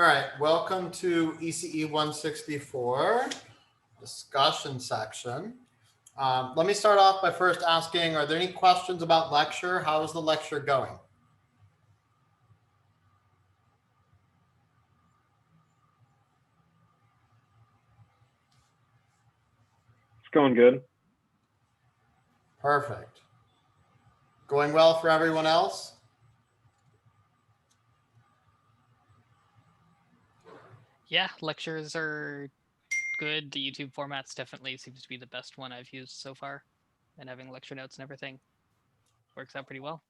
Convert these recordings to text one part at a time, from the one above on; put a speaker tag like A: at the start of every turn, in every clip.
A: All right, welcome to ECE 164 discussion section. Let me start off by first asking, are there any questions about lecture? How is the lecture going?
B: It's going good.
A: Perfect. Going well for everyone else?
C: Yeah, lectures are good. The YouTube format's definitely seems to be the best one I've used so far. And having lecture notes and everything works out pretty well.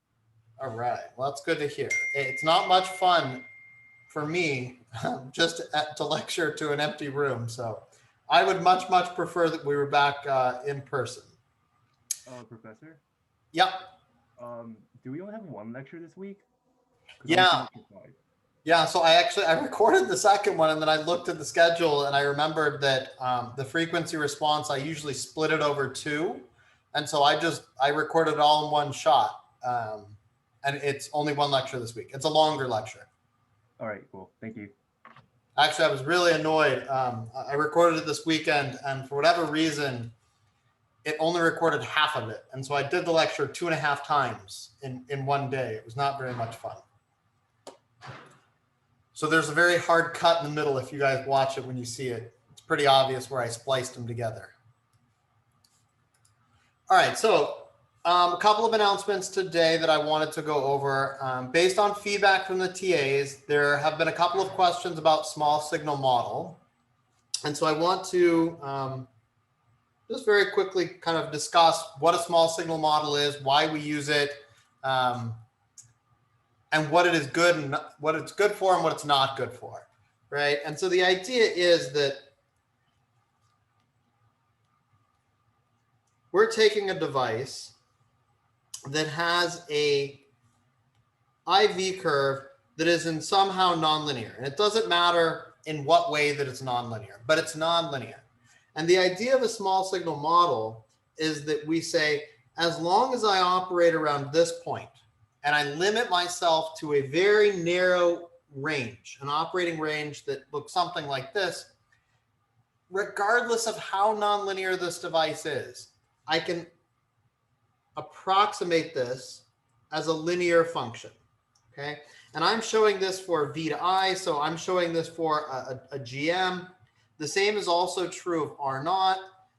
A: All right, well, that's good to hear. It's not much fun for me just to lecture to an empty room. So I would much prefer that we were back in person.
D: Professor?
A: Yep.
D: Do we only have one lecture this week?
A: Yeah. Yeah, so I recorded the second one and then I looked at the schedule and I remembered that the frequency response, I usually split it over two. And so I recorded it all in one shot. And it's only one lecture this week. It's a longer lecture.
D: All right, cool. Thank you.
A: Actually, I was really annoyed. I recorded it this weekend and for whatever reason, it only recorded half of it. And so I did the lecture 2.5 times in one day. It was not very much fun. So there's a very hard cut in the middle if you guys watch it when you see it. It's pretty obvious where I spliced them together. All right, so a couple of announcements today that I wanted to go over. Based on feedback from the TAs, there have been a couple of questions about small signal model. And so I want to just very quickly kind of discuss what a small signal model is, why we use it, and what it is good and what it's good for and what it's not good for, right? And so the idea is that we're taking a device that has a IV curve that is in somehow nonlinear. And it doesn't matter in what way that it's nonlinear, but it's nonlinear. And the idea of a small signal model is that we say, as long as I operate around this point, and I limit myself to a very narrow range, an operating range that looks something like this, regardless of how nonlinear this device is, I can approximate this as a linear function, okay? And I'm showing this for V to I, so I'm showing this for a GM. The same is also true of R naught.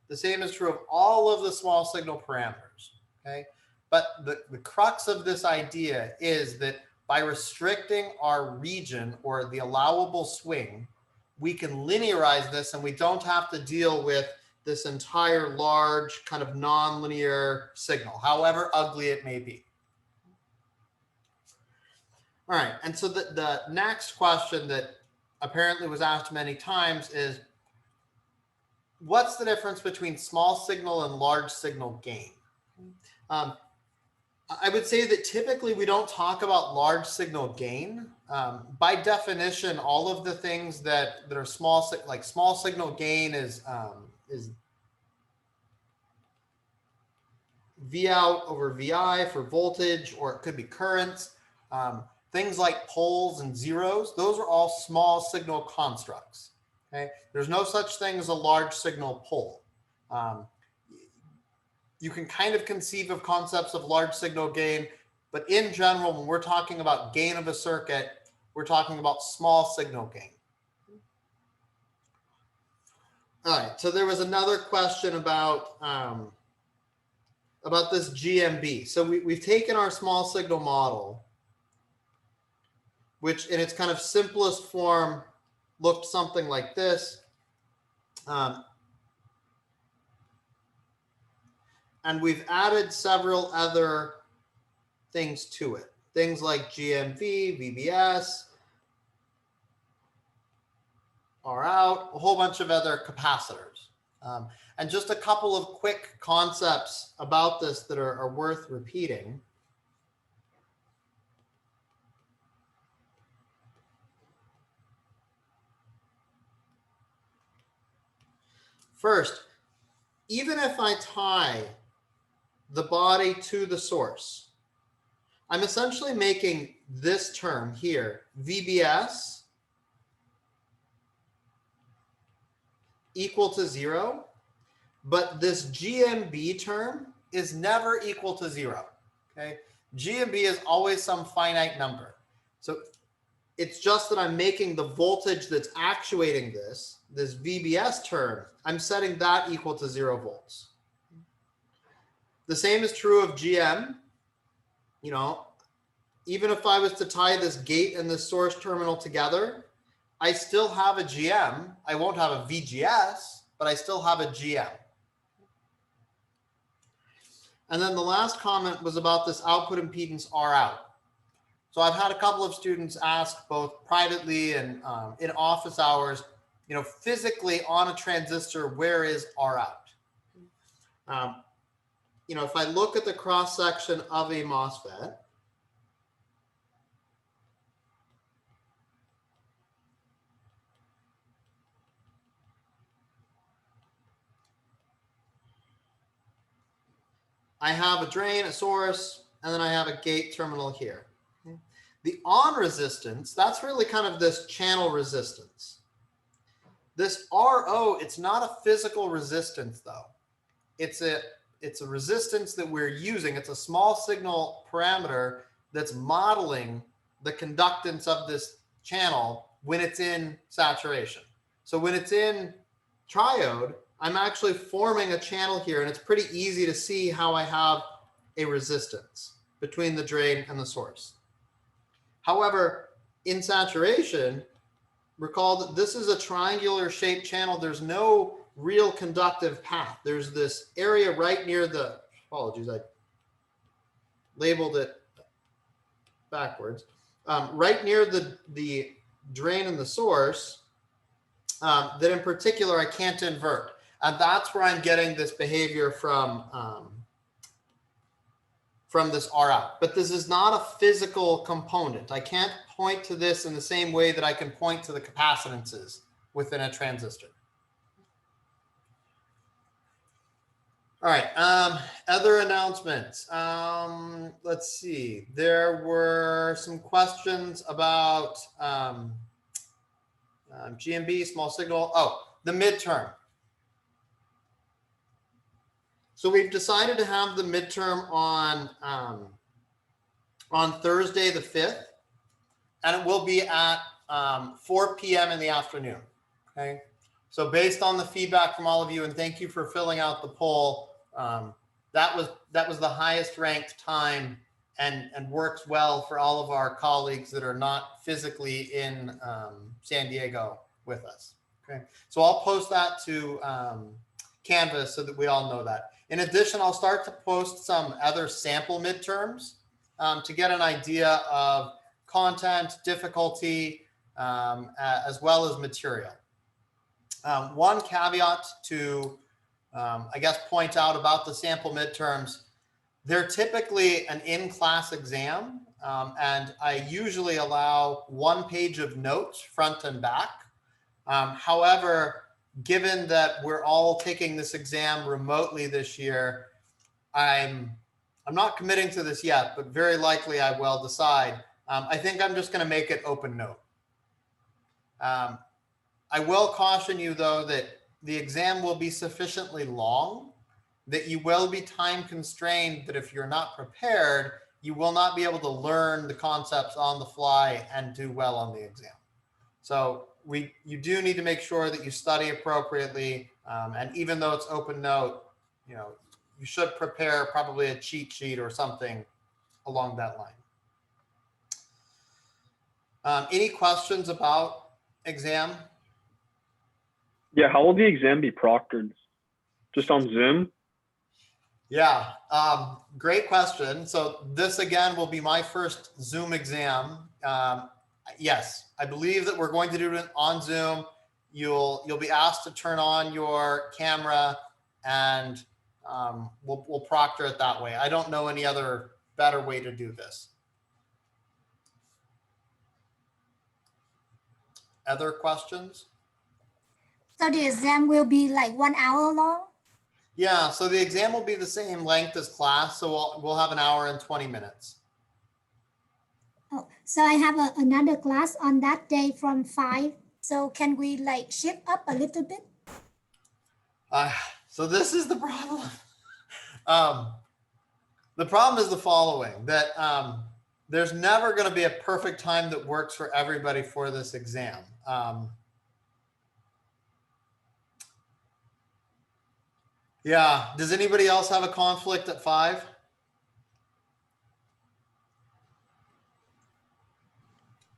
A: The same is true of all of the small signal parameters, okay? But the crux of this idea is that by restricting our region or the allowable swing, we can linearize this and we don't have to deal with this entire large kind of nonlinear signal, however ugly it may be. All right, and so the next question that apparently was asked many times is, what's the difference between small signal and large signal gain? I would say that typically we don't talk about large signal gain. By definition, all of the things that are small, like small signal gain is V out over VI for voltage, or it could be currents. Things like poles and zeros, those are all small signal constructs. Okay, there's no such thing as a large signal pole. You can kind of conceive of concepts of large signal gain, but in general, when we're talking about gain of a circuit, we're talking about small signal gain. All right, so there was another question about this GMB. So we've taken our small signal model, which in its kind of simplest form looked something like this. And we've added several other things to it. Things like GMV, VBS, R out, a whole bunch of other capacitors. And just a couple of quick concepts about this that are worth repeating. First, even if I tie the body to the source, I'm essentially making this term here, VBS, equal to 0, but this GMB term is never equal to 0. Okay, GMB is always some finite number. So it's just that I'm making the voltage that's actuating this VBS term, I'm setting that equal to 0 volts. The same is true of GM. You know, even if I was to tie this gate and this source terminal together, I still have a GM. I won't have a VGS, but I still have a GM. And then the last comment was about this output impedance R out. So I've had a couple of students ask both privately and in office hours, you know, physically on a transistor, where is R out? You know, if I look at the cross section of a MOSFET, I have a drain, a source, and then I have a gate terminal here. The on resistance, that's really kind of this channel resistance. This RO, it's not a physical resistance though. It's a resistance that we're using. It's a small signal parameter that's modeling the conductance of this channel when it's in saturation. So when it's in triode, I'm actually forming a channel here, and it's pretty easy to see how I have a resistance between the drain and the source. However, in saturation, recall that this is a triangular shaped channel. There's no real conductive path. There's this area right near the, apologies, I labeled it backwards, right near the drain and the source that in particular I can't invert. And that's where I'm getting this behavior from this R out. But this is not a physical component. I can't point to this in the same way that I can point to the capacitances within a transistor. All right, other announcements. Let's see, there were some questions about GMB, small signal. Oh, the midterm. So we've decided to have the midterm on Thursday the 5th, and it will be at 4 p.m. in the afternoon, okay? So based on the feedback from all of you, and thank you for filling out the poll, that was the highest ranked time and works well for all of our colleagues that are not physically in San Diego with us, okay? So I'll post that to Canvas so that we all know that. In addition, I'll start to post some other sample midterms to get an idea of content, difficulty, as well as material. One caveat to, I guess, point out about the sample midterms, they're typically an in-class exam, and I usually allow 1 page of notes front and back. However, given that we're all taking this exam remotely this year, I'm not committing to this yet, but very likely I will decide. I think I'm just going to make it open note. I will caution you, though, that the exam will be sufficiently long that you will be time constrained, that if you're not prepared, you will not be able to learn the concepts on the fly and do well on the exam. So you do need to make sure that you study appropriately. And even though it's open note, you know, you should prepare probably a cheat sheet or something along that line. Any questions about exam?
B: Yeah, how will the exam be proctored? Just on Zoom?
A: Yeah, great question. So this again will be my first Zoom exam. Yes, I believe that we're going to do it on Zoom. You'll be asked to turn on your camera, and we'll proctor it that way. I don't know any other better way to do this. Other questions?
E: So the exam will be like 1 hour long?
A: Yeah, so the exam will be the same length as class, so we'll have an hour and 20 minutes.
E: Oh, so I have another class on that day from 5. So can we like shift up a little bit?
A: So this is the problem. The problem is the following, that there's never going to be a perfect time that works for everybody for this exam. Yeah. Does anybody else have a conflict at 5?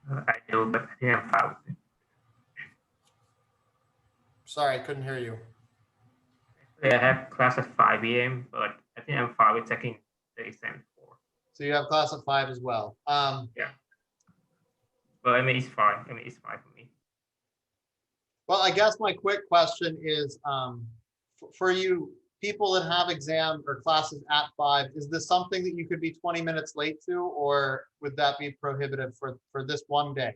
F: I do, but I think I'm fine with it.
A: Sorry, I couldn't hear you.
F: I have class at 5 a.m., but I think I'm fine with taking the exam 4.
A: So you have class at 5 as well.
F: Yeah. But I mean, it's fine. I mean, it's fine for me.
A: Well, I guess my quick question is, for you people that have exam or classes at 5, is this something that you could be 20 minutes late to, or would that be prohibitive for this one day?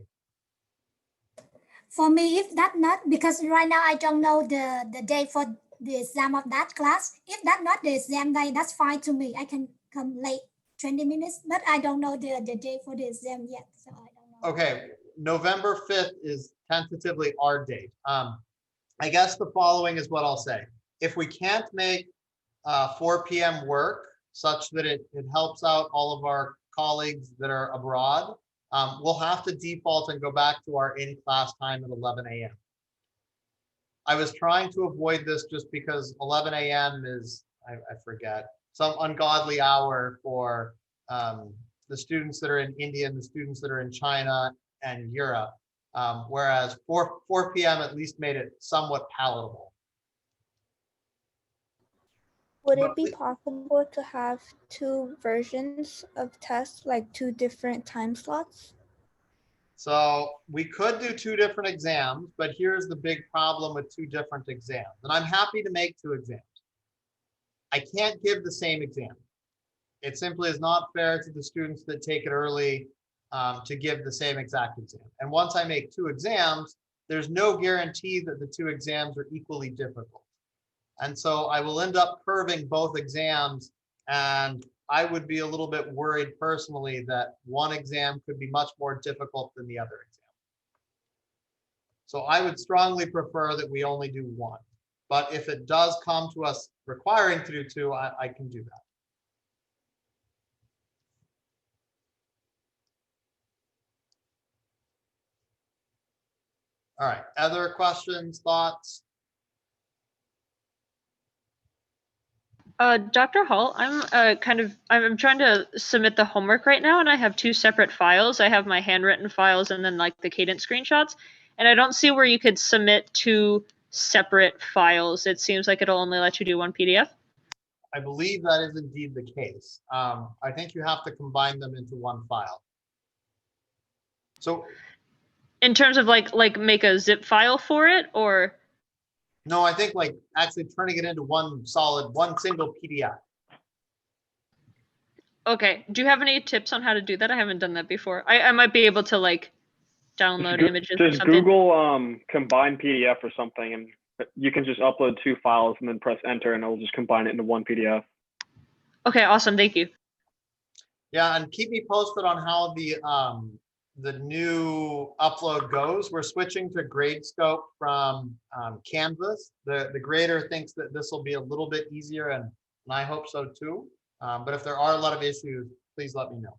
E: For me, if that not, because right now I don't know the day for the exam of that class. If that not the exam day, that's fine to me. I can come late 20 minutes, but I don't know the day for the exam yet, so I don't know.
A: Okay, November 5th is tentatively our date. I guess the following is what I'll say. If we can't make 4 p.m. work such that it helps out all of our colleagues that are abroad, we'll have to default and go back to our in-class time at 11 a.m. I was trying to avoid this just because 11 a.m. is, I forget, some ungodly hour for the students that are in India and the students that are in China and Europe, whereas 4 p.m. at least made it somewhat palatable.
G: Would it be possible to have 2 versions of tests, like 2 different time slots?
A: So we could do 2 different exams, but here's the big problem with 2 different exams. And I'm happy to make 2 exams. I can't give the same exam. It simply is not fair to the students that take it early to give the same exact exam. And once I make 2 exams, there's no guarantee that the 2 exams are equally difficult. And so I will end up curving both exams, and I would be a little bit worried personally that one exam could be much more difficult than the other exam. So I would strongly prefer that we only do 1. But if it does come to us requiring to do 2, I can do that. All right, other questions, thoughts?
H: Dr. Hall, I'm trying to submit the homework right now, and I have 2 separate files. I have my handwritten files and then like the cadence screenshots, and I don't see where you could submit 2 separate files. It seems like it'll only let you do 1 PDF.
A: I believe that is indeed the case. I think you have to combine them into 1 file. So
H: In terms of like make a zip file for it, or?
A: no, I think like actually turning it into one single PDF.
H: Okay. Do you have any tips on how to do that? I haven't done that before. I might be able to like download images or
B: Just
H: something.
B: Google combine PDF or something, and you can just upload 2 files and then press enter, and it'll just combine it into 1 PDF.
H: Okay, awesome. Thank you.
A: Yeah, and keep me posted on how the new upload goes. We're switching to Gradescope from Canvas. The grader thinks that this will be a little bit easier, and I hope so too. But if there are a lot of issues, please let me know.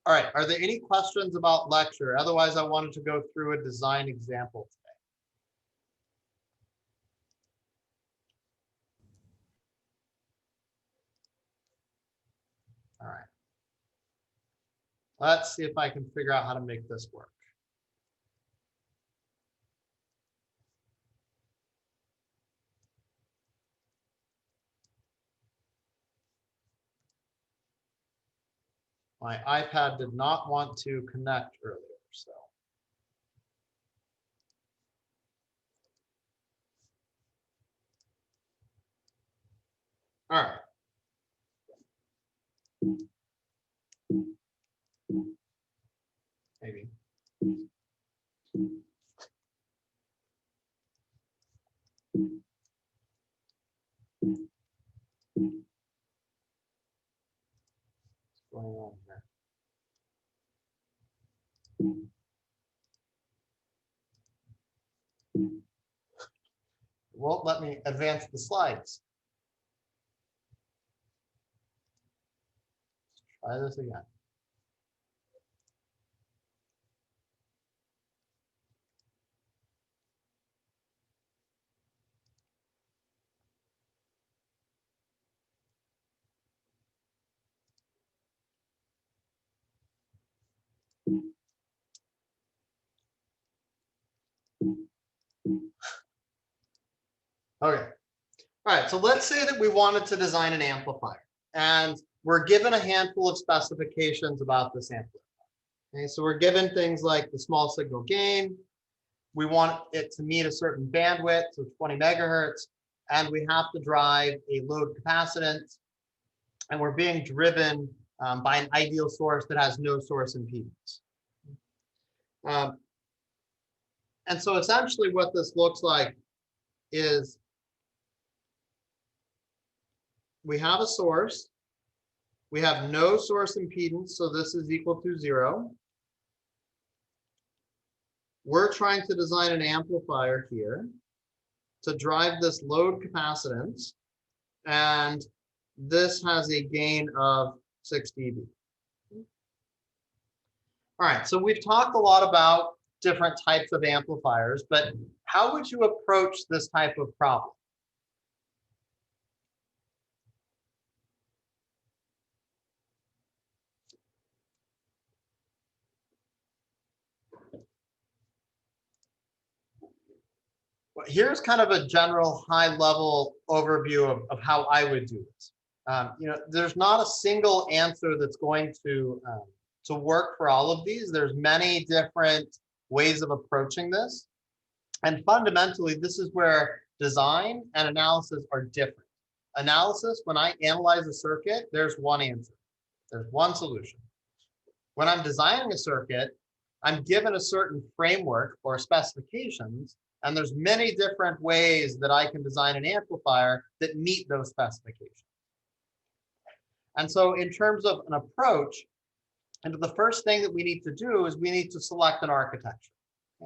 A: All right, are there any questions about lecture? Otherwise, I wanted to go through a design example today. All right. Let's see if I can figure out how to make this work. My iPad did not want to connect earlier, so. All right. Maybe. What's going on here? Won't let me advance the slides. Try this again. Okay. All right, so let's say that we wanted to design an amplifier and we're given a handful of specifications about this amplifier. Okay, so we're given things like the small signal gain. We want it to meet a certain bandwidth, so 20 megahertz, and we have to drive a load capacitance, and we're being driven by an ideal source that has no source impedance. And so essentially what this looks like is we have a source, we have no source impedance, so this is equal to 0. We're trying to design an amplifier here to drive this load capacitance, and this has a gain of 6 dB. All right, so we've talked a lot about different types of amplifiers, but how would you approach this type of problem? Well, here's kind of a general high-level overview of how I would do this. There's not a single answer that's going to work for all of these. There's many different ways of approaching this. And fundamentally, this is where design and analysis are different. Analysis, when I analyze a circuit, there's one answer. There's one solution. When I'm designing a circuit, I'm given a certain framework or specifications, and there's many different ways that I can design an amplifier that meet those specifications. And so in terms of an approach, and the first thing that we need to do is we need to select an architecture.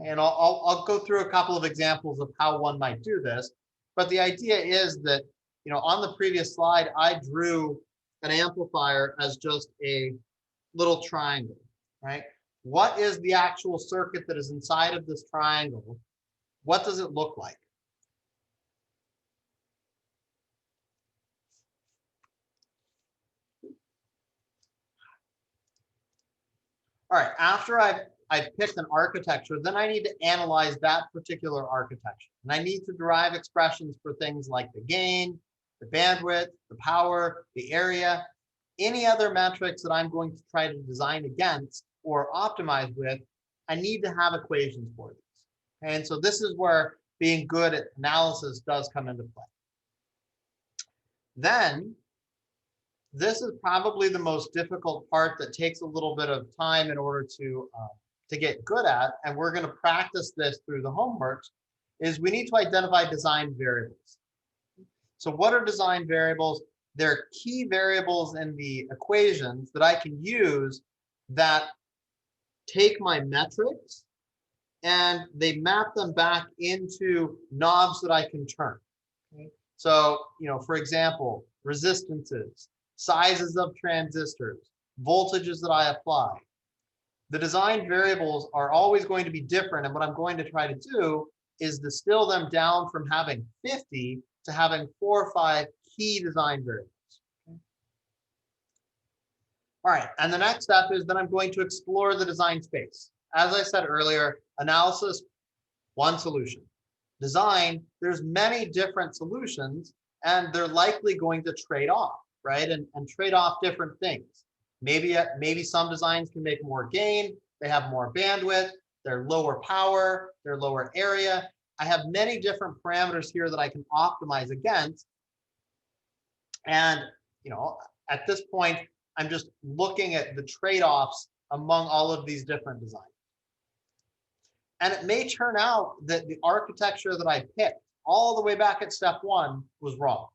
A: And I'll go through a couple of examples of how one might do this. But the idea is that, on the previous slide, I drew an amplifier as just a little triangle, right? What is the actual circuit that is inside of this triangle? What does it look like? All right, after I've picked an architecture, then I need to analyze that particular architecture. And I need to derive expressions for things like the gain, the bandwidth, the power, the area, any other metrics that I'm going to try to design against or optimize with. I need to have equations for these. And so this is where being good at analysis does come into play. Then, this is probably the most difficult part that takes a little bit of time in order to get good at, and we're going to practice this through the homeworks, is we need to identify design variables. So what are design variables? They're key variables in the equations that I can use that take my metrics and they map them back into knobs that I can turn. Okay? So, for example, resistances, sizes of transistors, voltages that I apply. The design variables are always going to be different, and what I'm going to try to do is distill them down from having 50 to having 4 or 5 key design variables. Okay? All right, and the next step is that I'm going to explore the design space. As I said earlier, analysis, one solution. Design, there's many different solutions, and they're likely going to trade off, right? And trade off different things. Maybe some designs can make more gain, they have more bandwidth, they're lower power, they're lower area. I have many different parameters here that I can optimize against. And, at this point, I'm just looking at the trade-offs among all of these different designs. And it may turn out that the architecture that I picked all the way back at step 1 was wrong,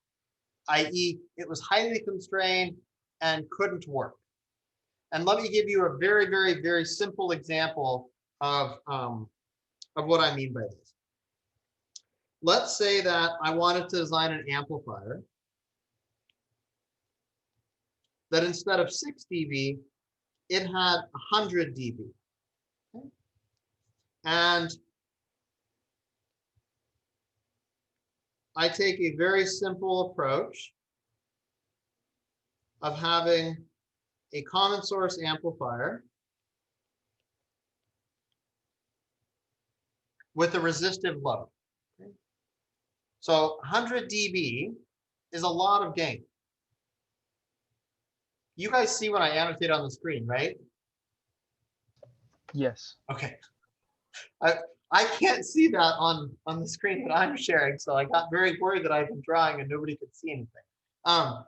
A: i.e. it was highly constrained and couldn't work. And let me give you a very, very, very simple example of what I mean by this. let's say that I wanted to design an amplifier that instead of 6 dB, it had 100 dB. Okay? And I take a very simple approach of having a common source amplifier with a resistive load. Okay? So 100 dB is a lot of gain. You guys see what I annotate on the screen, right?
I: Yes.
A: Okay. I can't see that on the screen that I'm sharing, so I got very worried that I've been drawing and nobody could see anything.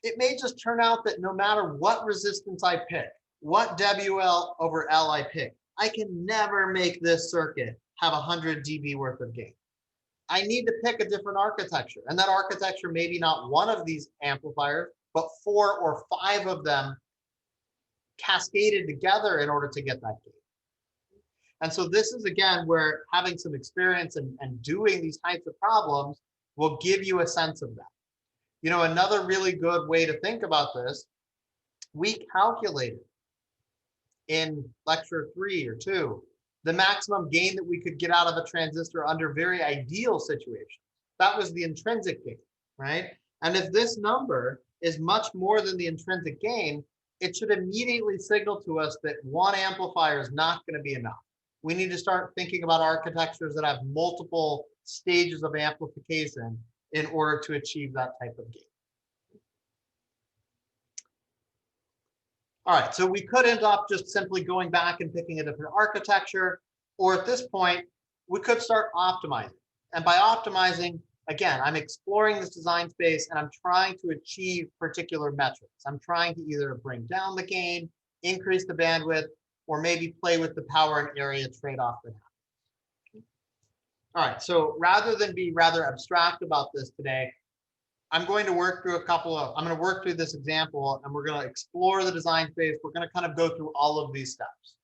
A: It may just turn out that no matter what resistance I pick, what WL over L I pick, I can never make this circuit have 100 dB worth of gain. I need to pick a different architecture, and that architecture may be not one of these amplifiers, but 4 or 5 of them cascaded together in order to get that gain. And so this is, again, where having some experience and doing these types of problems will give you a sense of that. You know, another really good way to think about this, we calculated in lecture 3 or 2, the maximum gain that we could get out of a transistor under very ideal situations. That was the intrinsic gain, right? And if this number is much more than the intrinsic gain, it should immediately signal to us that one amplifier is not going to be enough. We need to start thinking about architectures that have multiple stages of amplification in order to achieve that type of gain. All right, so we could end up just simply going back and picking a different architecture, or at this point, we could start optimizing. And by optimizing, again, I'm exploring this design space and I'm trying to achieve particular metrics. I'm trying to either bring down the gain, increase the bandwidth, or maybe play with the power and area trade-off that happens. All right, so rather than be rather abstract about this today, I'm going to work through I'm going to work through this example and we're going to explore the design space. We're going to kind of go through all of these steps.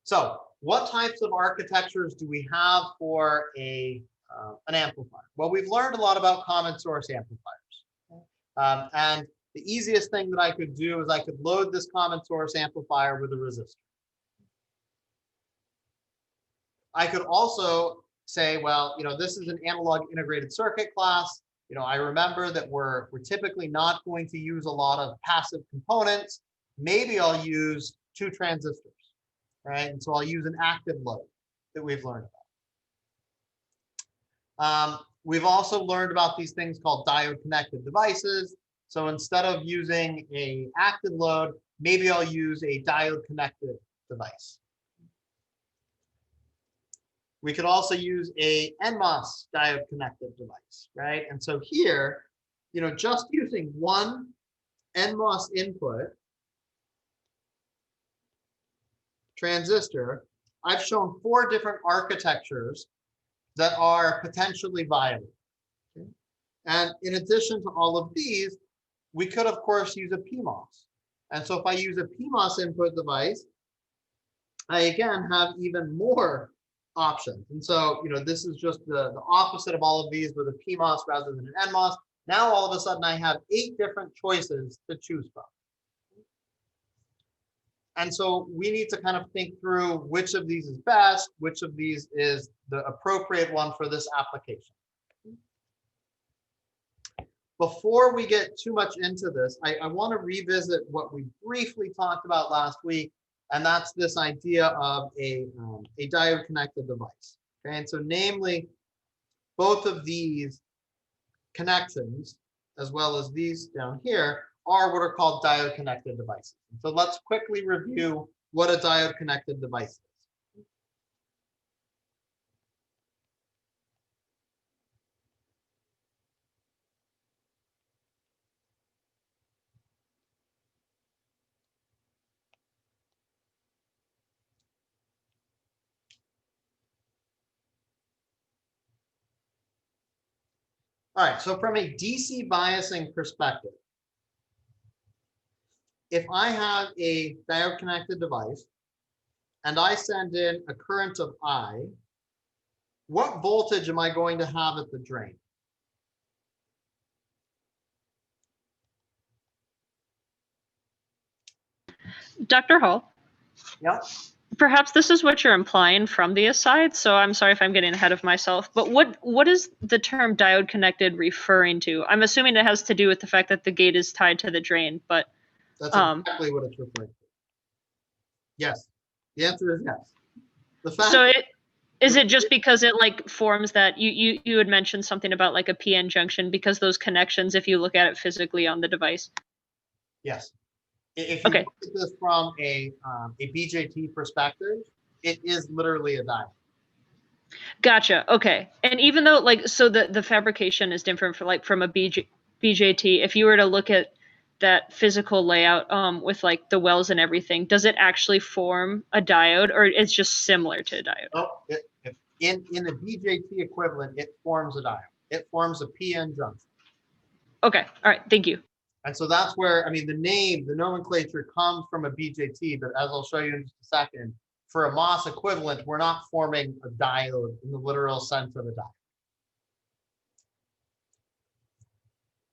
A: So what types of architectures do we have for an amplifier? Well, we've learned a lot about common source amplifiers. And the easiest thing that I could do is I could load this common source amplifier with a resistor. I could also say, well, you know, this is an analog integrated circuit class. You know, I remember that we're typically not going to use a lot of passive components. Maybe I'll use 2 transistors, right? And so I'll use an active load that we've learned about. We've also learned about these things called diode connected devices. So instead of using an active load, maybe I'll use a diode connected device. We could also use a NMOS diode connected device, right? And so here, you know, just using one NMOS input transistor, I've shown 4 different architectures that are potentially viable. Okay? And in addition to all of these, we could, of course, use a PMOS. And so if I use a PMOS input device, I again have even more options. And so, you know, this is just the opposite of all of these with a PMOS rather than an NMOS. Now, all of a sudden, I have 8 different choices to choose from. And so we need to kind of think through which of these is best, which of these is the appropriate one for this application. Before we get too much into this, I want to revisit what we briefly talked about last week, and that's this idea of a diode connected device. Okay, and so namely, both of these connections, as well as these down here, are what are called diode connected devices. And so let's quickly review what a diode connected device is. All right, so from a DC biasing perspective, if I have a diode connected device and I send in a current of I, what voltage am I going to have at the drain?
H: Dr. Hall,
A: Yep.
H: perhaps this is what you're implying from the aside, so I'm sorry if I'm getting ahead of myself, but what is the term diode connected referring to? I'm assuming it has to do with the fact that the gate is tied to the drain, but
A: That's exactly what it's referring to. Yes. The answer is yes. The fact
H: so is it just because it like forms that you had mentioned something about like a PN junction because those connections, if you look at it physically on the device?
A: Yes. If you
H: Okay.
A: look at this from a BJT perspective, it is literally a diode.
H: Gotcha. Okay. And even though like so the fabrication is different for like from a BJT, if you were to look at that physical layout with like the wells and everything, does it actually form a diode or it's just similar to a diode?
A: Oh, in a BJT equivalent, it forms a diode. It forms a PN junction.
H: Okay. All right. Thank you.
A: And so that's where, I mean, the nomenclature comes from a BJT, but as I'll show you in just a second, for a MOS equivalent, we're not forming a diode in the literal sense of a diode.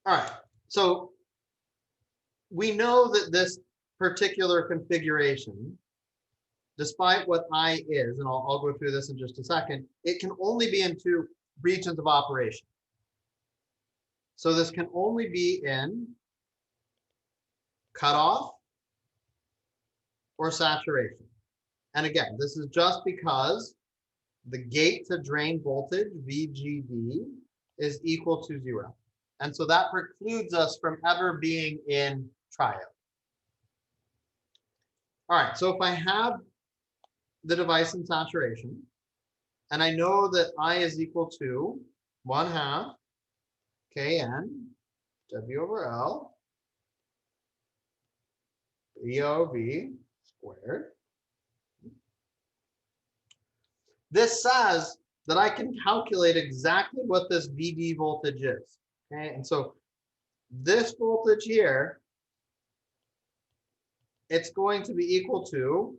A: All right, so we know that this particular configuration, despite what I is, and I'll go through this in just a second, it can only be in two regions of operation. So this can only be in cutoff or saturation. And again, this is just because the gate to drain voltage, VGD, is equal to 0. And so that precludes us from ever being in triode. All right, so if I have the device in saturation, and I know that I is equal to 1/2 Kn W over L VOV squared. This says that I can calculate exactly what this VD voltage is. Okay, and so this voltage here, it's going to be equal to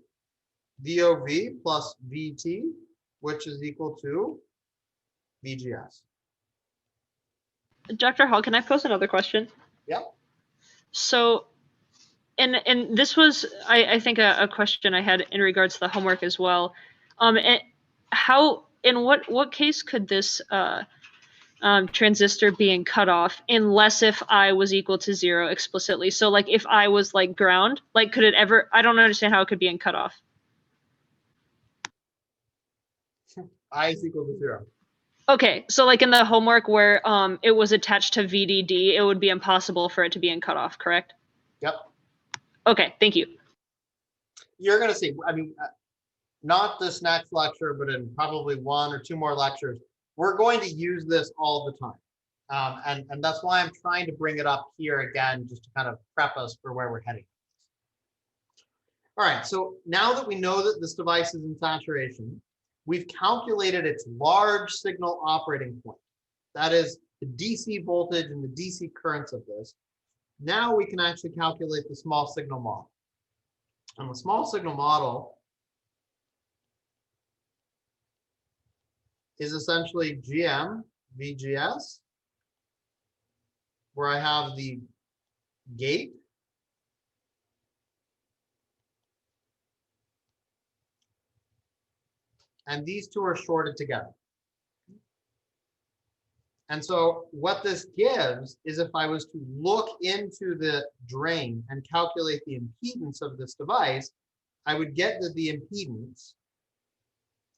A: VOV plus VT, which is equal to VGS.
H: Dr. Hall, can I pose another question?
A: Yep.
H: So, and this was, I think, a question I had in regards to the homework as well. And how, in what case could this transistor being cut off unless if I was equal to 0 explicitly? So, like, if I was like ground, like, could it ever? I don't understand how it could be in cut off.
A: I is equal to 0.
H: Okay, so like in the homework where it was attached to VDD, it would be impossible for it to be in cutoff, correct?
A: Yep.
H: Okay, thank you.
A: You're going to see, I mean, not this next lecture, but in probably 1 or 2 more lectures, we're going to use this all the time. And that's why I'm trying to bring it up here again, just to kind of prep us for where we're heading. All right, so now that we know that this device is in saturation, we've calculated its large signal operating point. That is the DC voltage and the DC currents of this. Now we can actually calculate the small signal model. And the small signal model is essentially GM VGS, where I have the gate and these two are shorted together. And so what this gives is if I was to look into the drain and calculate the impedance of this device, I would get that the impedance,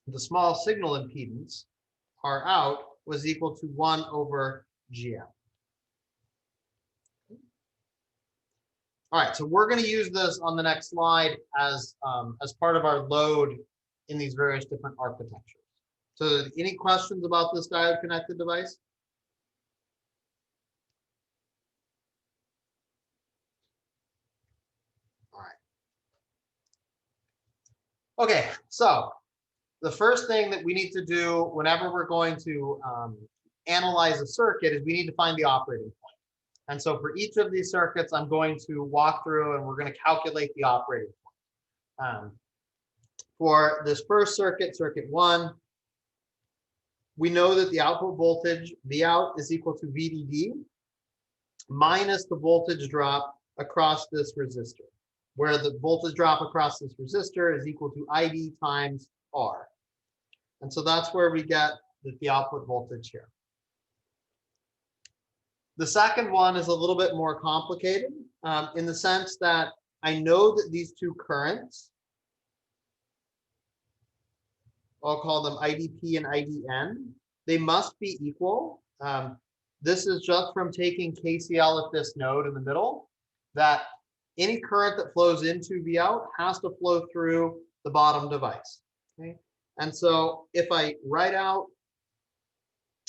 A: the small signal impedance, R out, was equal to 1 over GM. All right, so we're going to use this on the next slide as part of our load in these various different architectures. So any questions about this diode connected device? All right. Okay, so the first thing that we need to do whenever we're going to analyze a circuit is we need to find the operating point. And so for each of these circuits, I'm going to walk through and we're going to calculate the operating point. For this first circuit, circuit 1, we know that the output voltage, Vout, is equal to VDD minus the voltage drop across this resistor, where the voltage drop across this resistor is equal to ID times R. And so that's where we get the output voltage here. The second one is a little bit more complicated in the sense that I know that these two currents, I'll call them IDP and IDN, they must be equal. This is just from taking KCL at this node in the middle, that any current that flows into Vout has to flow through the bottom device. Okay? And so if I write out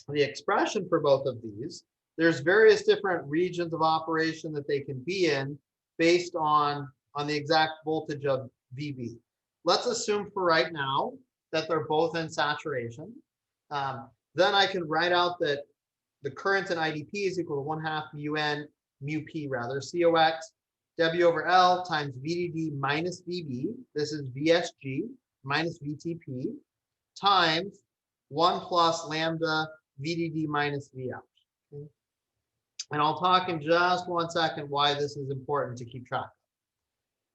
A: the expression for both of these, there's various different regions of operation that they can be in based on the exact voltage of VB. Let's assume for right now that they're both in saturation. Then I can write out that the current in IDP is equal to 1/2 mu P rather, COX W over L times VDD minus VB. This is VSG minus VTP times 1 plus lambda VDD minus Vout. Okay? And I'll talk in just 1 second why this is important to keep track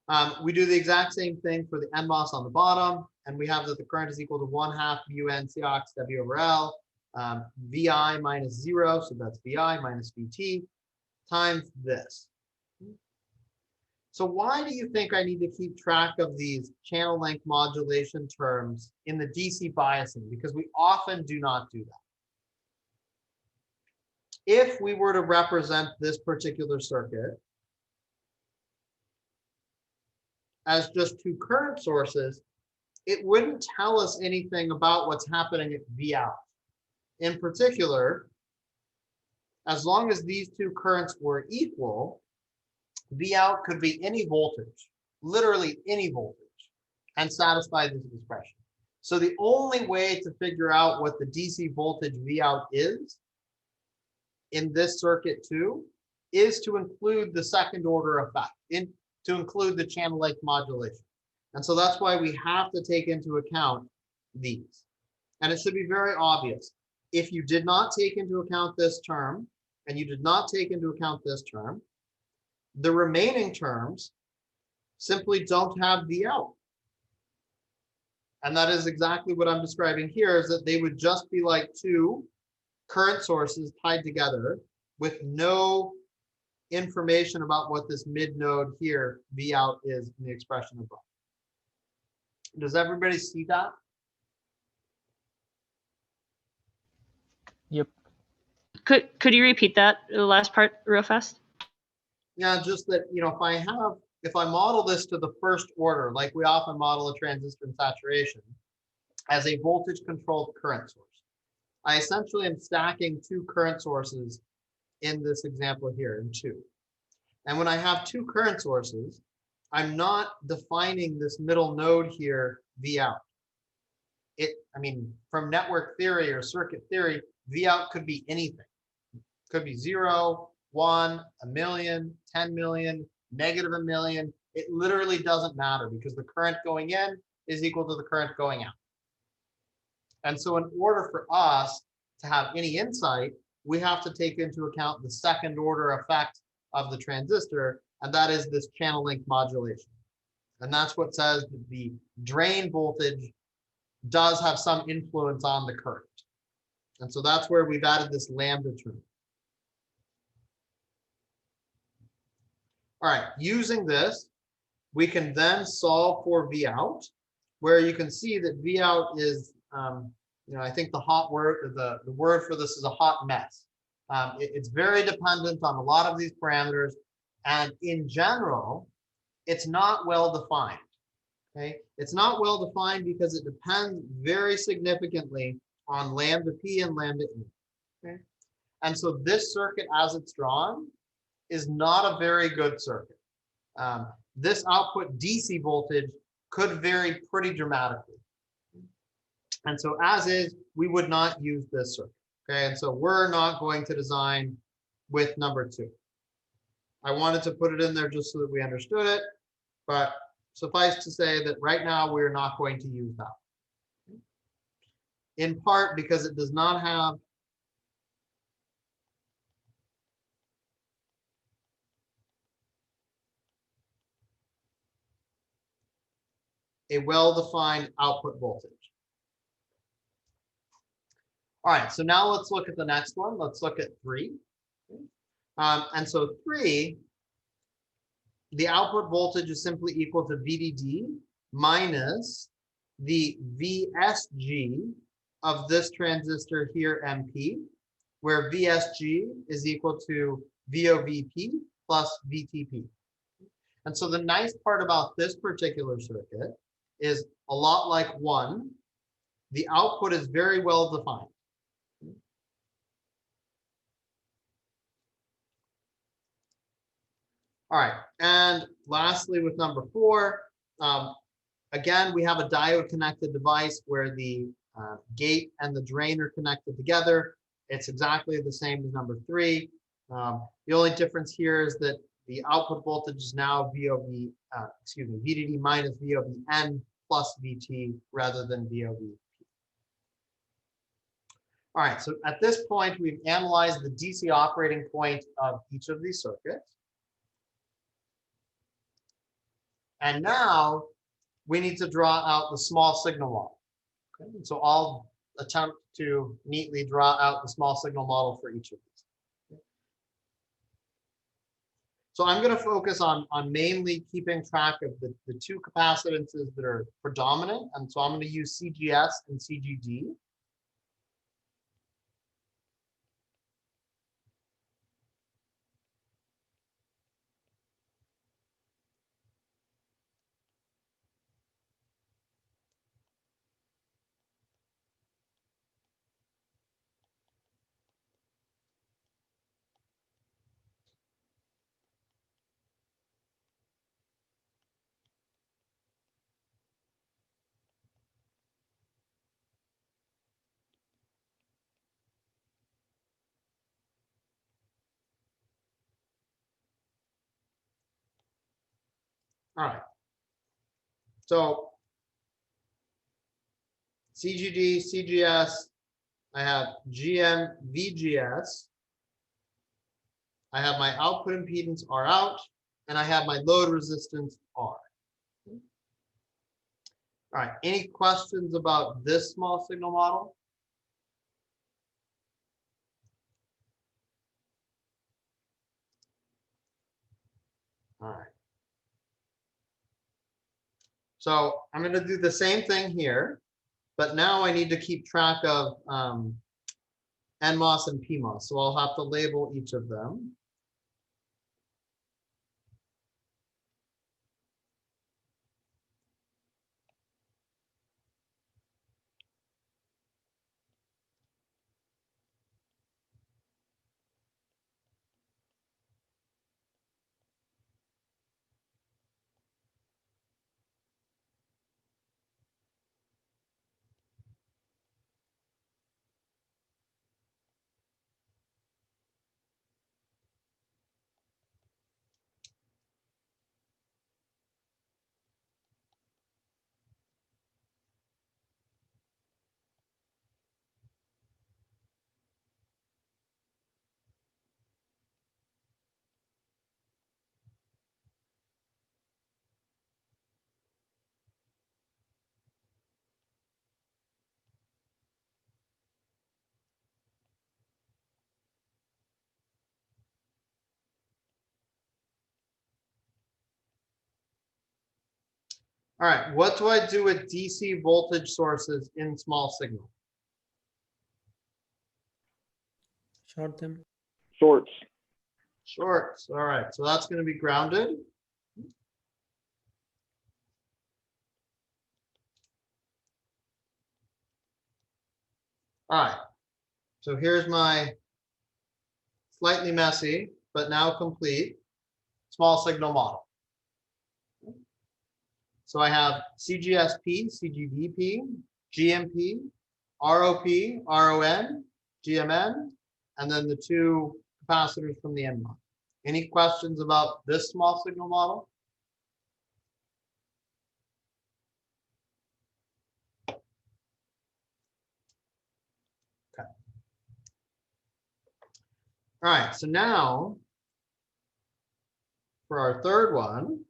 A: of. We do the exact same thing for the NMOS on the bottom, and we have that the current is equal to 1/2 mun COX W over L, VI minus 0, so that's VI minus VT, times this. So why do you think I need to keep track of these channel length modulation terms in the DC biasing? Because we often do not do that. If we were to represent this particular circuit as just two current sources, it wouldn't tell us anything about what's happening at Vout. In particular, as long as these two currents were equal, Vout could be any voltage, literally any voltage, and satisfy this expression. So the only way to figure out what the DC voltage Vout is in this circuit too is to include the second order effect, to include the channel length modulation. And so that's why we have to take into account these. And it should be very obvious. If you did not take into account this term, and you did not take into account this term, the remaining terms simply don't have Vout. And that is exactly what I'm describing here, is that they would just be like two current sources tied together with no information about what this mid node here, Vout, is in the expression above. Does everybody see that?
C: Yep.
H: Could you repeat that, the last part real fast?
A: Yeah, just that, if I model this to the first order, like we often model a transistor in saturation, as a voltage controlled current source, I essentially am stacking two current sources in this example here, in two. And when I have two current sources, I'm not defining this middle node here, Vout. From network theory or circuit theory, Vout could be anything. It could be 0, 1, 1,000,000, 10,000,000, -1 million. It literally doesn't matter because the current going in is equal to the current going out. And so in order for us to have any insight, we have to take into account the second order effect of the transistor, and that is this channel length modulation. And that's what says that the drain voltage does have some influence on the current. And so that's where we've added this lambda term. All right, using this, we can then solve for Vout, where you can see that Vout is, I think the hot word, the word for this is a hot mess. It's very dependent on a lot of these parameters, and in general, it's not well defined. Okay, it's not well defined because it depends very significantly on lambda P and lambda E. Okay, and so this circuit, as it's drawn, is not a very good circuit. This output DC voltage could vary pretty dramatically. And so as is, we would not use this circuit. Okay, and so we're not going to design with number 2. I wanted to put it in there just so that we understood it, but suffice to say that right now we're not going to use that. in part because it does not have a well-defined output voltage. All right, so now let's look at the next one. Let's look at 3. And so 3, the output voltage is simply equal to VDD minus the VSG of this transistor here, MP, where VSG is equal to VOVP plus VTP. And so the nice part about this particular circuit is a lot like 1, the output is very well defined. All right, and lastly with number 4, again, we have a diode connected device where the gate and the drain are connected together. It's exactly the same as number 3. The only difference here is that the output voltage is now VDD minus VOVN plus VT rather than VOV. All right, so at this point, we've analyzed the DC operating point of each of these circuits. And now we need to draw out the small signal model. Okay? So I'll attempt to neatly draw out the small signal model for each of these. Okay? So I'm going to focus on mainly keeping track of the 2 capacitances that are predominant. And so I'm going to use CGS and CGD. All right. So CGD, CGS, I have GM, VGS. I have my output impedance R out, and I have my load resistance R. All right, any questions about this small signal model? All right. So I'm going to do the same thing here, but now I need to keep track of NMOS and PMOS. So I'll have to label each of them. All right, what do I do with DC voltage sources in small signal?
I: Short them.
B: Shorts.
A: Shorts. All right, so that's going to be grounded. All right, so here's my slightly messy, but now complete small signal model. So I have CGSP, CGDP, GMP, ROP, RON, GMN, and then the 2 capacitors from the NMOS. Any questions about this small signal model? All right, so now for our third one,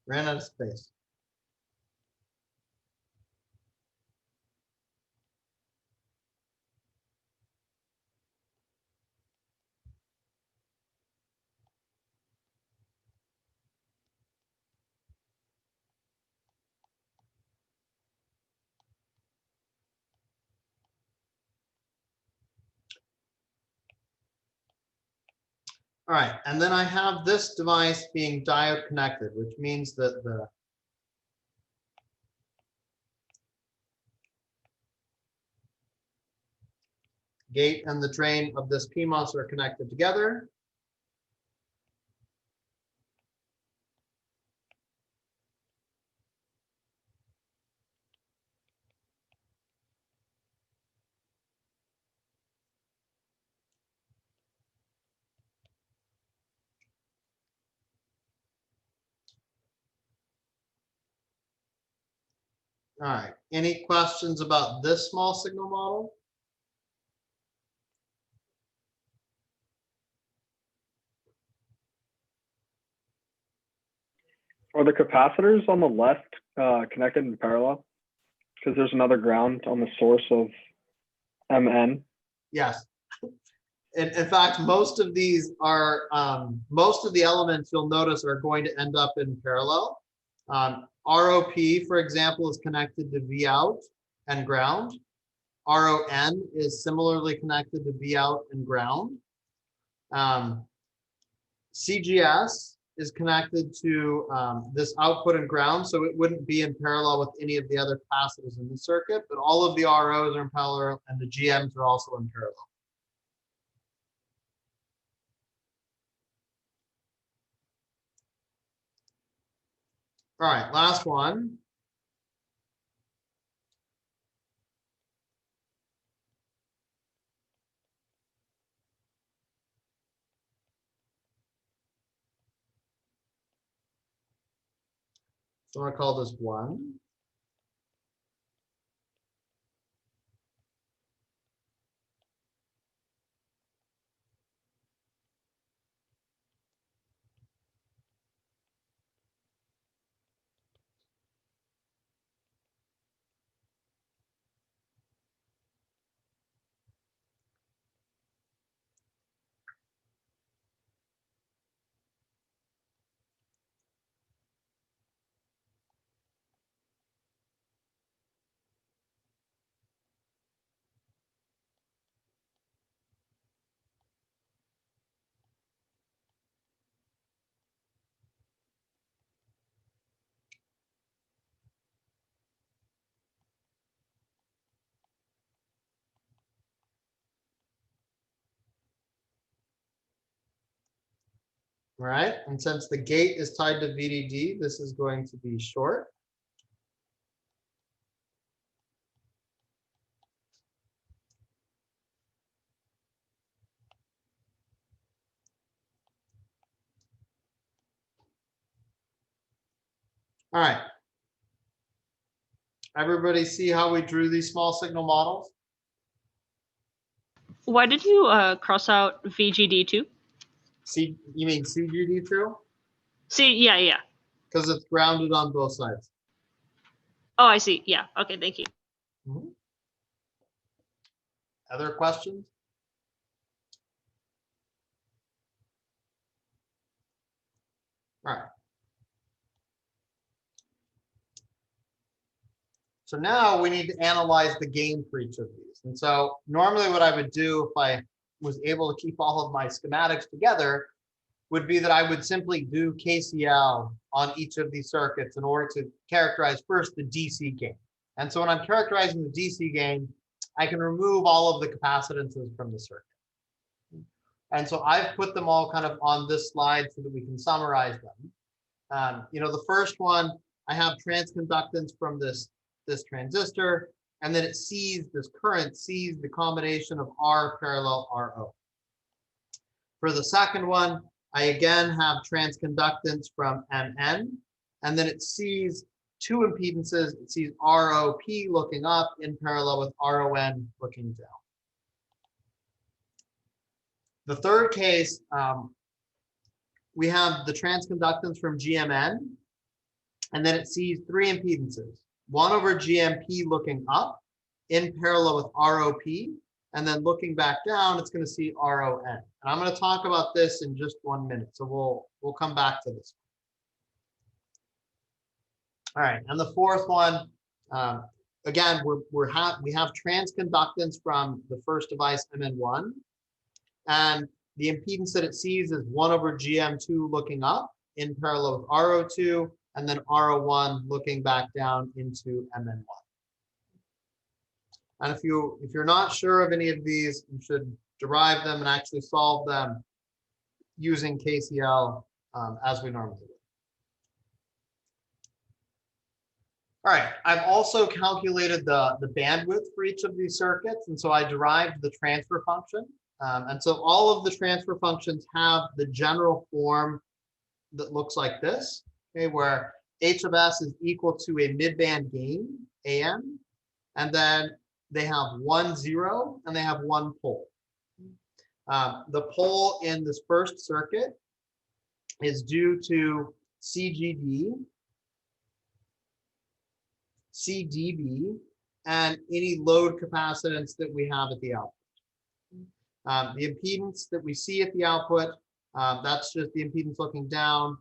A: ran out of space. All right, and then I have this device being diode connected, which means that the gate and the drain of this PMOS are connected together. All right, any questions about this small signal model?
B: Are the capacitors on the left connected in parallel? Because there's another ground on the source of MN.
A: Yes. In fact, most of these are, most of the elements you'll notice are going to end up in parallel. ROP, for example, is connected to V out and ground. RON is similarly connected to V out and ground. CGS is connected to this output and ground, so it wouldn't be in parallel with any of the other capacitors in the circuit, but all of the ROs are in parallel and the GMs are also in parallel. All right, last one. So I'm going to call this 1. All right, and since the gate is tied to VDD, this is going to be short. All right. Everybody see how we drew these small signal models?
H: Why did you cross out VGD2?
A: See, you mean CGD true?
H: See, yeah.
A: Because it's grounded on both sides.
H: Oh, I see. Yeah. Okay, thank you.
A: Mhm. Other questions? All right. So now we need to analyze the gain for each of these. And so normally what I would do if I was able to keep all of my schematics together would be that I would simply do KCL on each of these circuits in order to characterize first the DC gain. And so when I'm characterizing the DC gain, I can remove all of the capacitances from the circuit. And so I've put them all kind of on this slide so that we can summarize them. You know, the first one, I have transconductance from this transistor, and then it sees this current, sees the combination of R parallel RO. For the second one, I again have transconductance from MN, and then it sees two impedances. It sees ROP looking up in parallel with RON looking down. The third case, we have the transconductance from GMN, and then it sees three impedances, 1 over GMP looking up in parallel with ROP, and then looking back down, it's going to see RON. And I'm going to talk about this in just 1 minute, so we'll come back to this. All right, and the fourth one, again, we have transconductance from the first device MN1, and the impedance that it sees is 1 over GM2 looking up in parallel with RO2, and then RO1 looking back down into MN1. And if you're not sure of any of these, you should derive them and actually solve them using KCL as we normally do. All right, I've also calculated the bandwidth for each of these circuits, and so I derived the transfer function. And so all of the transfer functions have the general form that looks like this, okay, where H of S is equal to a midband gain, AN, and then they have 1, 0, and they have 1 pole. The pole in this first circuit is due to CGD, CDB, and any load capacitance that we have at the output. The impedance that we see at the output, that's just the impedance looking down,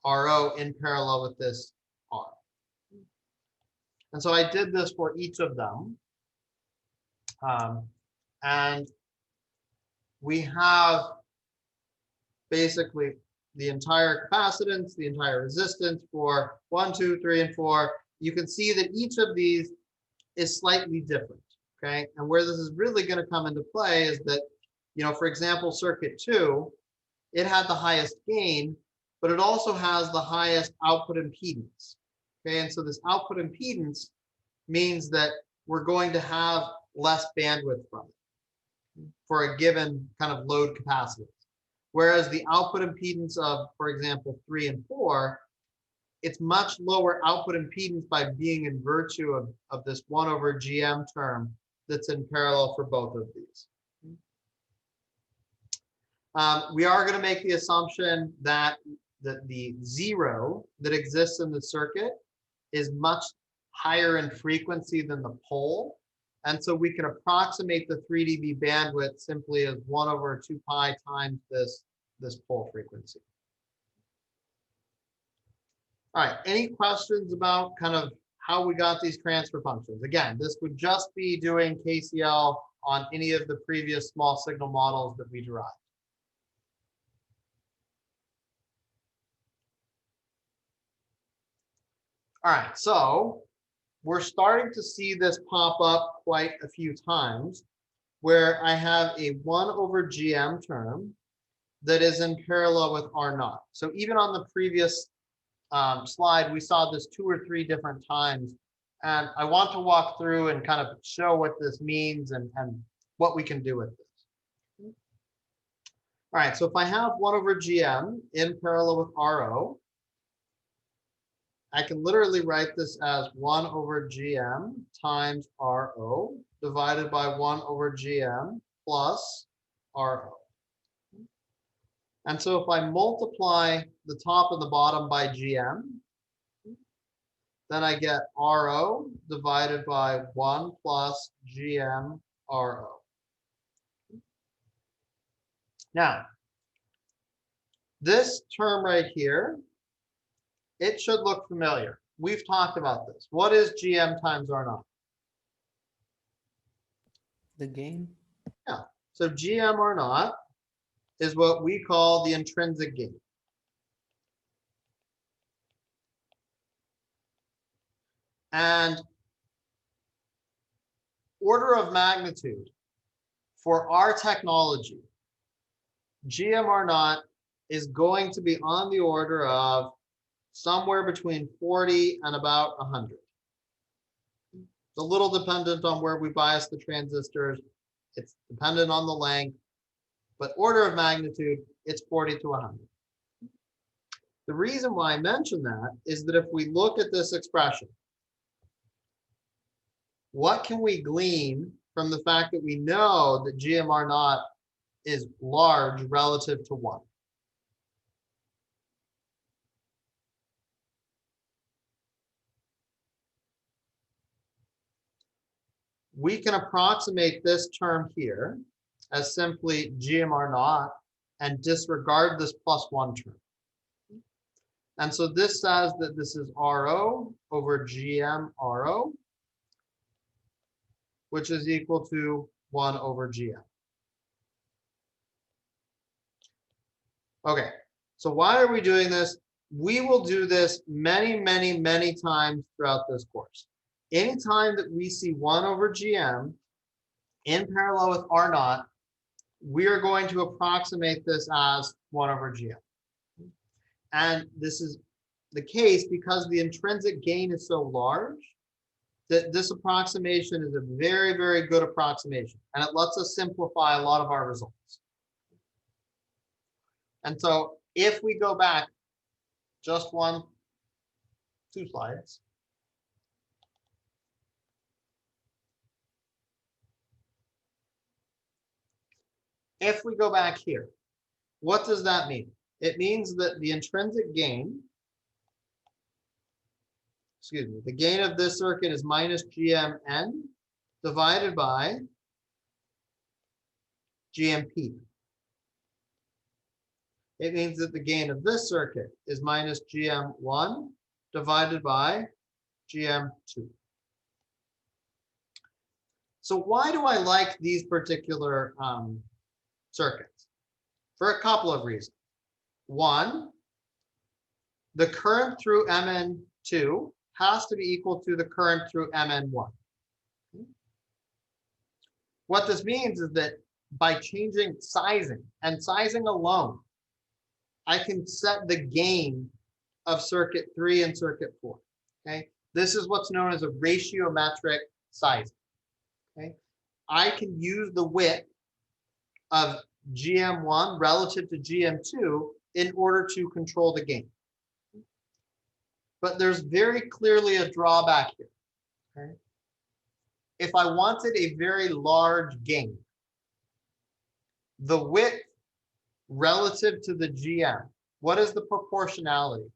A: RO in parallel with this R. And so I did this for each of them. And we have basically the entire capacitance, the entire resistance for 1, 2, 3, and 4. You can see that each of these is slightly different, okay? And where this is really going to come into play is that, you know, for example, circuit 2, it had the highest gain, but it also has the highest output impedance, okay? And so this output impedance means that we're going to have less bandwidth from it for a given kind of load capacitance. Whereas the output impedance of, for example, 3 and 4, it's much lower output impedance by being in virtue of this 1 over GM term that's in parallel for both of these. We are going to make the assumption that the 0 that exists in the circuit is much higher in frequency than the pole. And so we can approximate the 3 dB bandwidth simply as 1 over 2 pi times this pole frequency. All right, any questions about kind of how we got these transfer functions? Again, this would just be doing KCL on any of the previous small signal models that we derived. All right, so we're starting to see this pop up quite a few times where I have a 1 over GM term that is in parallel with R naught. So even on the previous slide, we saw this 2 or 3 different times. And I want to walk through and kind of show what this means and what we can do with this. All right, so if I have 1 over GM in parallel with RO, I can literally write this as 1 over GM times RO divided by 1 over GM plus RO. And so if I multiply the top and the bottom by GM, then I get RO divided by 1 plus GM RO. Now, this term right here, it should look familiar. We've talked about this. What is GM times R naught?
I: The gain.
A: Yeah, so GM R naught is what we call the intrinsic gain. And order of magnitude for our technology, GMR naught is going to be on the order of somewhere between 40 and about 100. It's a little dependent on where we bias the transistors. It's dependent on the length, but order of magnitude, it's 40 to 100. The reason why I mention that is that if we look at this expression, what can we glean from the fact that we know that GMR naught is large relative to 1? We can approximate this term here as simply GMR naught and disregard this +1 term. And so this says that this is RO over GM RO, which is equal to 1 over GM. Okay, so why are we doing this? We will do this many, many, many times throughout this course. Anytime that we see 1 over GM in parallel with R naught, we are going to approximate this as 1 over GM. And this is the case because the intrinsic gain is so large that this approximation is a very, very good approximation. And it lets us simplify a lot of our results. And so if we go back just 2 slides. If we go back here, what does that mean? It means that the intrinsic gain, the gain of this circuit is minus GMN divided by GMP. It means that the gain of this circuit is minus GM1 divided by GM2. So why do I like these particular circuits? For a couple of reasons. One, the current through Mn2 has to be equal to the current through Mn1. What this means is that by changing sizing and sizing alone, I can set the gain of circuit 3 and circuit 4. Okay, this is what's known as a ratiometric sizing. Okay, I can use the width of GM1 relative to GM2 in order to control the gain. But there's very clearly a drawback here. Okay, if I wanted a very large gain, the width relative to the GM, what is the proportionality?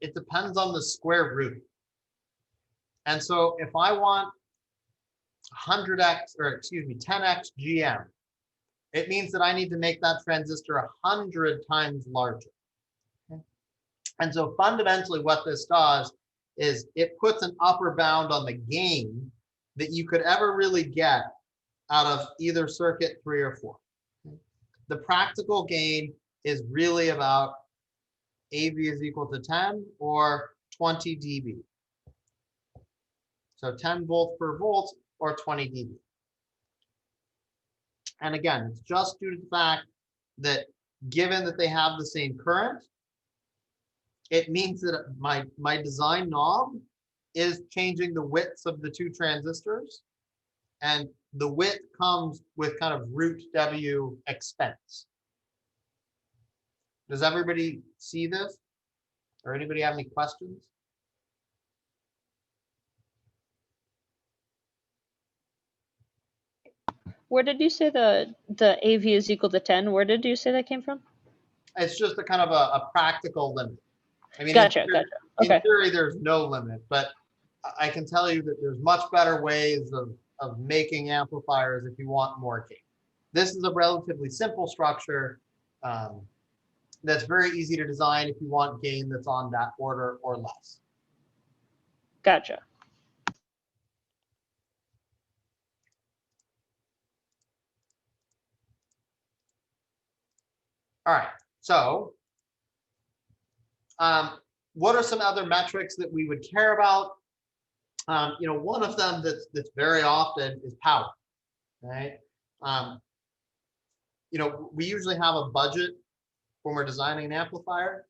A: It depends on the square root. And so if I want 100x, or excuse me, 10x GM, it means that I need to make that transistor 100 times larger. Okay? And so fundamentally what this does is it puts an upper bound on the gain that you could ever really get out of either circuit 3 or 4. Okay? The practical gain is really about AV is equal to 10 or 20 dB. So 10 volts per volt or 20 dB. And again, it's just due to the fact that given that they have the same current, it means that my design knob is changing the widths of the 2 transistors, and the width comes with kind of root W expense. Does everybody see this? Or anybody have any questions?
H: Where did you say the AV is equal to 10? Where did you say that came from?
A: It's just a kind of a practical limit. I mean,
H: Gotcha.
A: in
H: Okay.
A: theory, there's no limit, but I can tell you that there's much better ways of making amplifiers if you want more gain. This is a relatively simple structure that's very easy to design if you want gain that's on that order or less.
H: Gotcha.
A: All right, so what are some other metrics that we would care about? One of them that's very often is power, right? We usually have a budget when we're designing an amplifier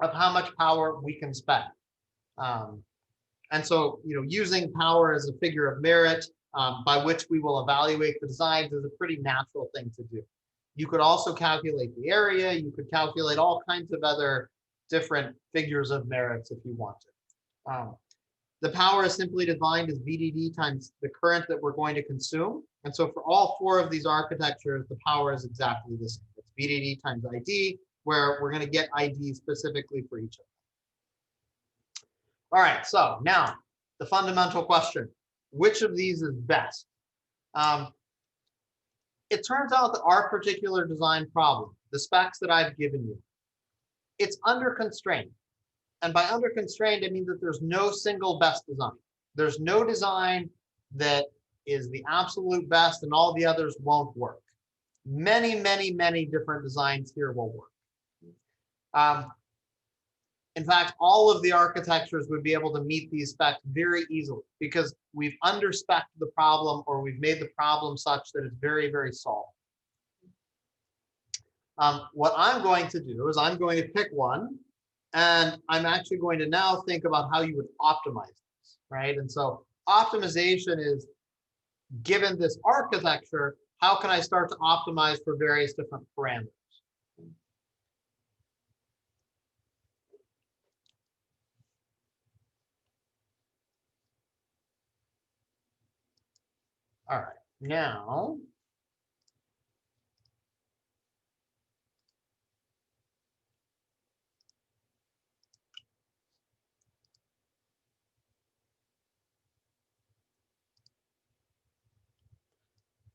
A: of how much power we can spend. And so, using power as a figure of merit by which we will evaluate the designs is a pretty natural thing to do. You could also calculate the area. You could calculate all kinds of other different figures of merits if you wanted. The power is simply defined as VDD times the current that we're going to consume. And so for all four of these architectures, the power is exactly the same. It's VDD times ID, where we're going to get ID specifically for each of them. All right, so now the fundamental question, which of these is best? It turns out that our particular design problem, the specs that I've given you, it's under constraint. And by under constraint, I mean that there's no single best design. There's no design that is the absolute best and all the others won't work. Many, many, many different designs here will work. In fact, all of the architectures would be able to meet these specs very easily because we've underspec'd the problem or we've made the problem such that it's very, very solved. What I'm going to do is I'm going to pick one and I'm actually going to now think about how you would optimize this, right? And so optimization is, given this architecture, how can I start to optimize for various different parameters? All right, now,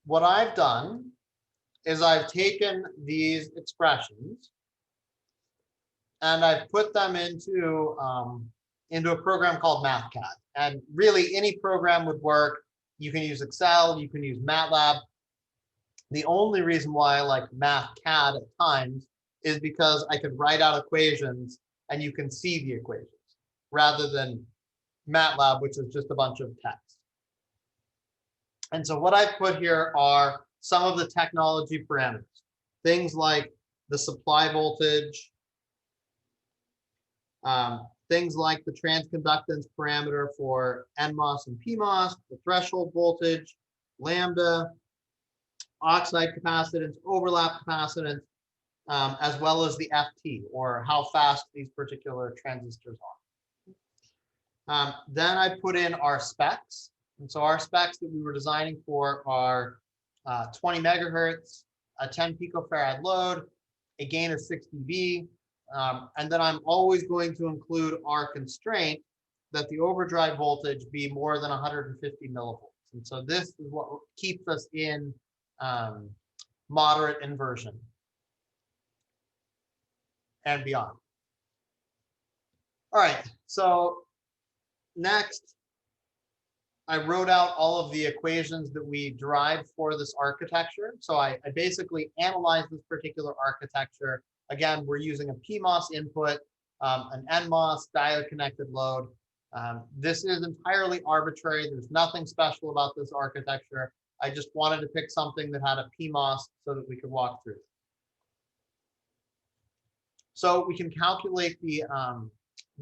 A: what I've done is I've taken these expressions and I've put them into a program called MathCAD. And really any program would work. You can use Excel, you can use MATLAB. The only reason why I like MathCAD at times is because I could write out equations and you can see the equations rather than MATLAB, which is just a bunch of text. And so what I've put here are some of the technology parameters, things like the supply voltage, things like the transconductance parameter for NMOS and PMOS, the threshold voltage, lambda, oxide capacitance, overlap capacitance, as well as the FT, or how fast these particular transistors are. Then I put in our specs. And so our specs that we were designing for are 20 megahertz, a 10 picofarad load, a gain of 6 dB, and then I'm always going to include our constraint that the overdrive voltage be more than 150 millivolts. And so this is what keeps us in moderate inversion and beyond. All right, so next, I wrote out all of the equations that we derived for this architecture. So I basically analyzed this particular architecture. Again, we're using a PMOS input, an NMOS diode connected load. This is entirely arbitrary. There's nothing special about this architecture. I just wanted to pick something that had a PMOS so that we could walk through it. So we can calculate the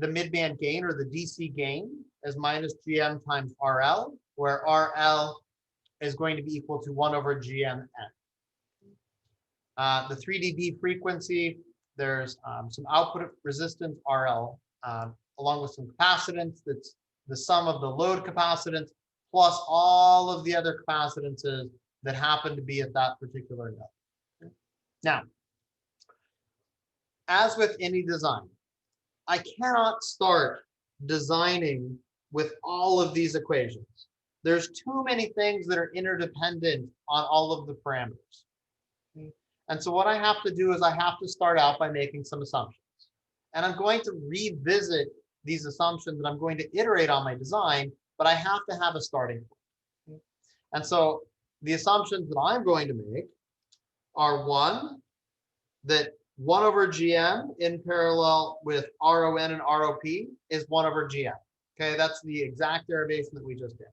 A: midband gain, or the DC gain, as minus GM times RL, where RL is going to be equal to 1 over GMN. The 3 dB frequency, there's some output resistance RL, along with some capacitance. That's the sum of the load capacitance plus all of the other capacitances that happen to be at that particular node. Now, as with any design, I cannot start designing with all of these equations. There's too many things that are interdependent on all of the parameters. And so what I have to do is I have to start out by making some assumptions. And I'm going to revisit these assumptions and I'm going to iterate on my design, but I have to have a starting point. And so the assumptions that I'm going to make are: one, that 1 over GM in parallel with RON and ROP is 1 over GM. Okay, that's the exact derivation that we just did.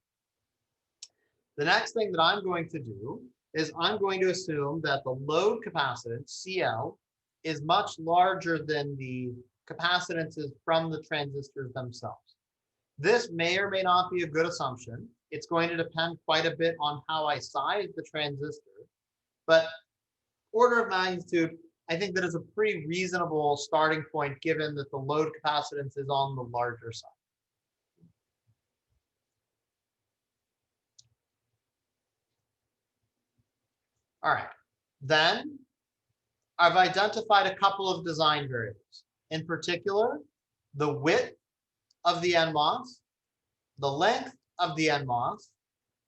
A: The next thing that I'm going to do is I'm going to assume that the load capacitance, CL, is much larger than the capacitances from the transistors themselves. This may or may not be a good assumption. It's going to depend quite a bit on how I size the transistor, but order of magnitude, I think that is a pretty reasonable starting point given that the load capacitance is on the larger side. All right, then I've identified a couple of design variables. In particular, the width of the NMOS, the length of the NMOS,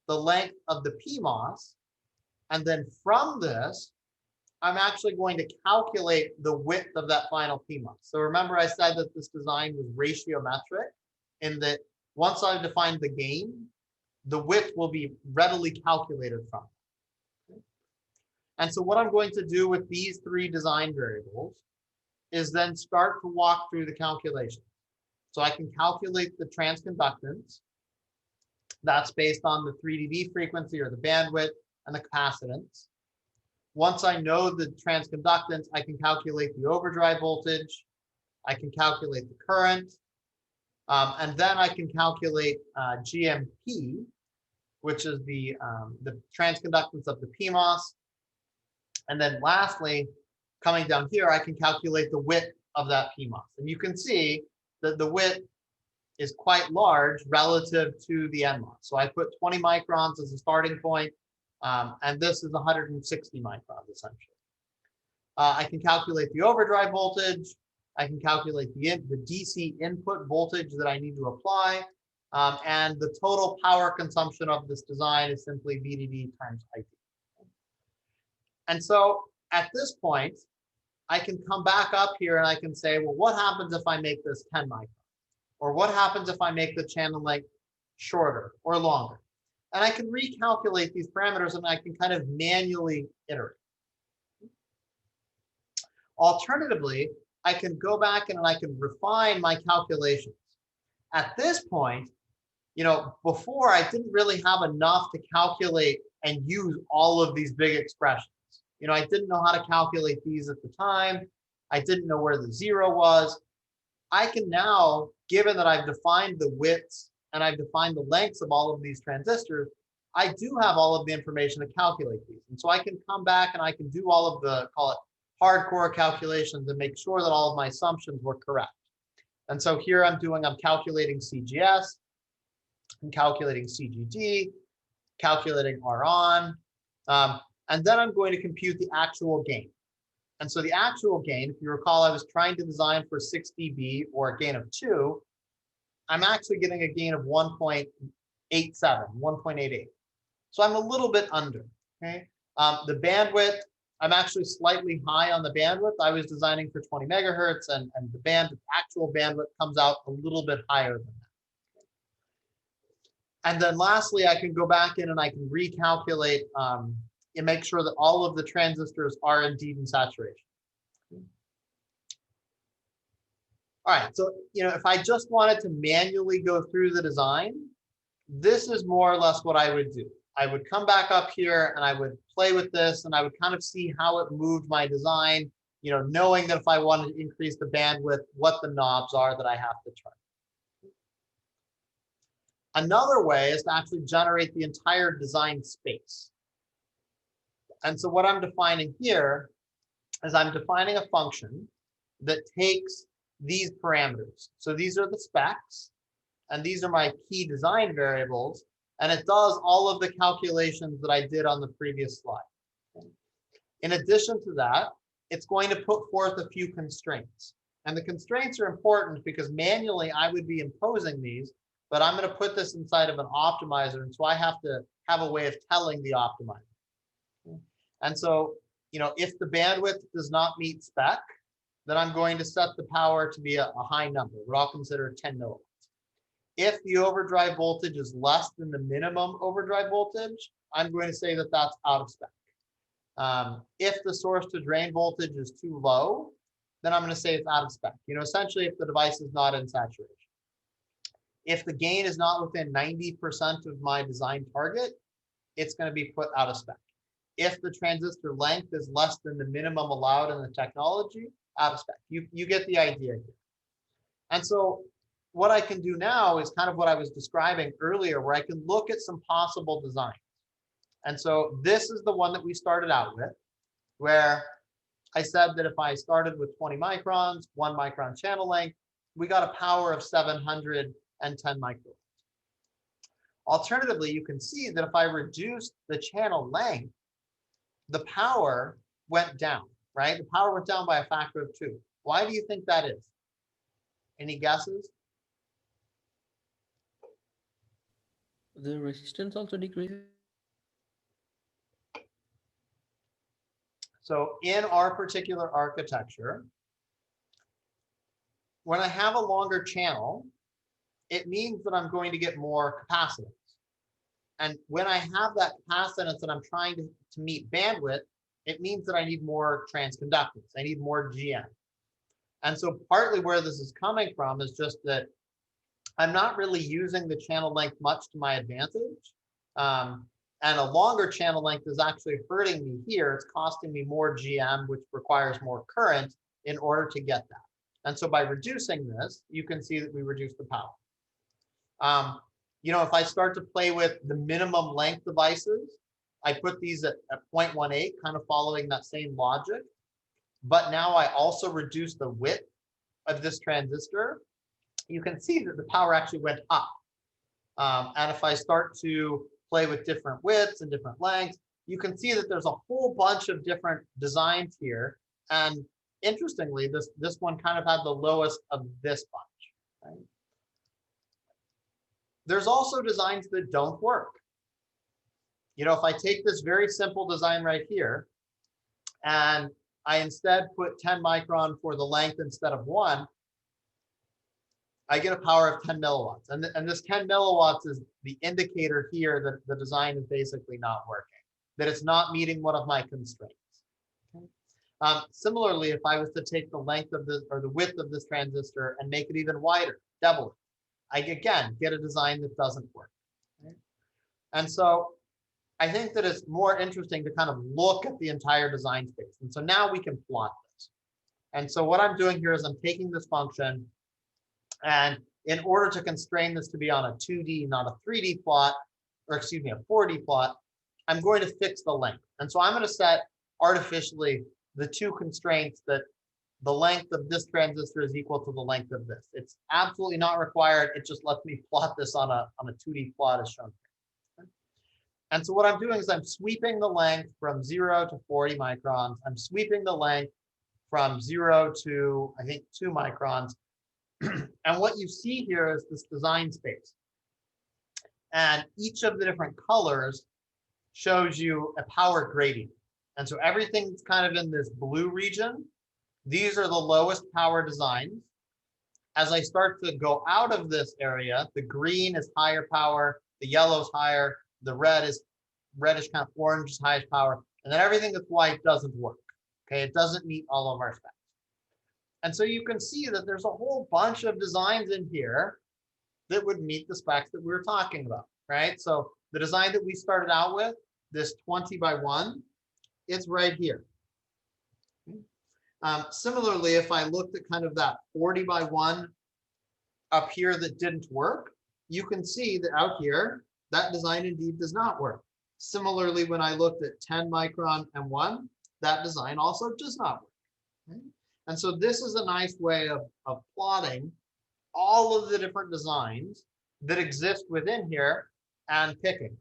A: the length of the PMOS, and then from this, I'm actually going to calculate the width of that final PMOS. So remember I said that this design was ratiometric in that once I've defined the gain, the width will be readily calculated from it. And so what I'm going to do with these 3 design variables is then start to walk through the calculation. So I can calculate the transconductance. That's based on the 3 dB frequency or the bandwidth and the capacitance. Once I know the transconductance, I can calculate the overdrive voltage. I can calculate the current. And then I can calculate GMP, which is the transconductance of the PMOS. And then lastly, coming down here, I can calculate the width of that PMOS. And you can see that the width is quite large relative to the NMOS. So I put 20 microns as a starting point, and this is 160 microns essentially. I can calculate the overdrive voltage. I can calculate the DC input voltage that I need to apply. And the total power consumption of this design is simply VDD times IT. And so at this point, I can come back up here and I can say, well, what happens if I make this 10 microns? Or what happens if I make the channel length shorter or longer? And I can recalculate these parameters and I can kind of manually iterate. Alternatively, I can go back and I can refine my calculations. At this point, you know, before I didn't really have enough to calculate and use all of these big expressions. You know, I didn't know how to calculate these at the time. I didn't know where the 0 was. I can now, given that I've defined the widths and I've defined the lengths of all of these transistors, I do have all of the information to calculate these. And so I can come back and I can do all of the, call it hardcore calculations and make sure that all of my assumptions were correct. And so here I'm calculating CGS, I'm calculating CGD, calculating RON, and then I'm going to compute the actual gain. And so the actual gain, if you recall, I was trying to design for 6 dB or a gain of 2. I'm actually getting a gain of 1.87, 1.88. So I'm a little bit under, okay? The bandwidth, I'm actually slightly high on the bandwidth. I was designing for 20 megahertz and the actual bandwidth comes out a little bit higher than that. And then lastly, I can go back in and I can recalculate and make sure that all of the transistors are indeed in saturation. All right, so you know, if I just wanted to manually go through the design, this is more or less what I would do. I would come back up here and I would play with this and I would kind of see how it moved my design, you know, knowing that if I wanted to increase the bandwidth, what the knobs are that I have to turn. Another way is to actually generate the entire design space. And so what I'm defining here is I'm defining a function that takes these parameters. So these are the specs, and these are my key design variables, and it does all of the calculations that I did on the previous slide. In addition to that, it's going to put forth a few constraints. And the constraints are important because manually I would be imposing these, but I'm going to put this inside of an optimizer, and so I have to have a way of telling the optimizer. And so, you know, if the bandwidth does not meet spec, then I'm going to set the power to be a high number, what I'll consider 10 milliwatts. If the overdrive voltage is less than the minimum overdrive voltage, I'm going to say that that's out of spec. If the source to drain voltage is too low, then I'm going to say it's out of spec. You know, essentially if the device is not in saturation. If the gain is not within 90% of my design target, it's going to be put out of spec. If the transistor length is less than the minimum allowed in the technology, out of spec. You get the idea here. And so what I can do now is kind of what I was describing earlier, where I can look at some possible designs. And so this is the one that we started out with, where I said that if I started with 20 microns, 1 micron channel length, we got a power of 710 microns. Alternatively, you can see that if I reduced the channel length, the power went down, right? The power went down by a factor of 2. Why do you think that is? Any guesses?
I: The resistance also decreases.
A: So in our particular architecture, when I have a longer channel, it means that I'm going to get more capacitance. And when I have that capacitance and I'm trying to meet bandwidth, it means that I need more transconductance. I need more GM. And so partly where this is coming from is just that I'm not really using the channel length much to my advantage. And a longer channel length is actually hurting me here. It's costing me more GM, which requires more current in order to get that. And so by reducing this, you can see that we reduce the power. You know, if I start to play with the minimum length devices, I put these at 0.18, kind of following that same logic. But now I also reduce the width of this transistor. You can see that the power actually went up. And if I start to play with different widths and different lengths, you can see that there's a whole bunch of different designs here. And interestingly, this one kind of had the lowest of this bunch. Right? There's also designs that don't work. You know, if I take this very simple design right here, and I instead put 10 micron for the length instead of 1, I get a power of 10 milliwatts. And this 10 milliwatts is the indicator here that the design is basically not working, that it's not meeting one of my constraints. Okay. Similarly, if I was to take the length of this or the width of this transistor and make it even wider, double it, I again get a design that doesn't work. Okay. And so I think that it's more interesting to kind of look at the entire design space. And so now we can plot this. And so what I'm doing here is I'm taking this function, and in order to constrain this to be on a 2D, not a 3D plot, or excuse me, a 4D plot, I'm going to fix the length. And so I'm going to set artificially the two constraints that the length of this transistor is equal to the length of this. It's absolutely not required. It just lets me plot this on a 2D plot as shown here. Okay. And so what I'm doing is I'm sweeping the length from 0 to 40 microns. I'm sweeping the length from 0 to, I think, 2 microns. And what you see here is this design space. And each of the different colors shows you a power gradient. And so everything's kind of in this blue region. These are the lowest power designs. As I start to go out of this area, the green is higher power, the yellow is higher, the red is reddish kind of orange is highest power, and then everything that's white doesn't work. Okay, it doesn't meet all of our specs. And so you can see that there's a whole bunch of designs in here that would meet the specs that we were talking about, right? So the design that we started out with, this 20 by 1, it's right here. Similarly, if I looked at kind of that 40 by 1 up here that didn't work, you can see that out here, that design indeed does not work. Similarly, when I looked at 10 micron and 1, that design also does not work. Okay? And so this is a nice way of plotting all of the different designs that exist within here and picking.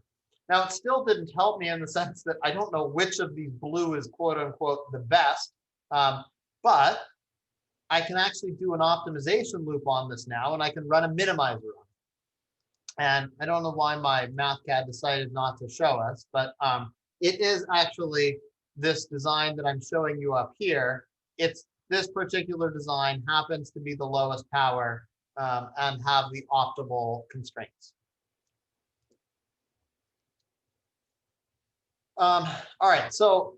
A: Now, it still didn't help me in the sense that I don't know which of these blue is quote unquote the best, but I can actually do an optimization loop on this now, and I can run a minimizer on it. And I don't know why my MathCAD decided not to show us, but it is actually this design that I'm showing you up here. It's this particular design happens to be the lowest power and have the optimal constraints. All right, so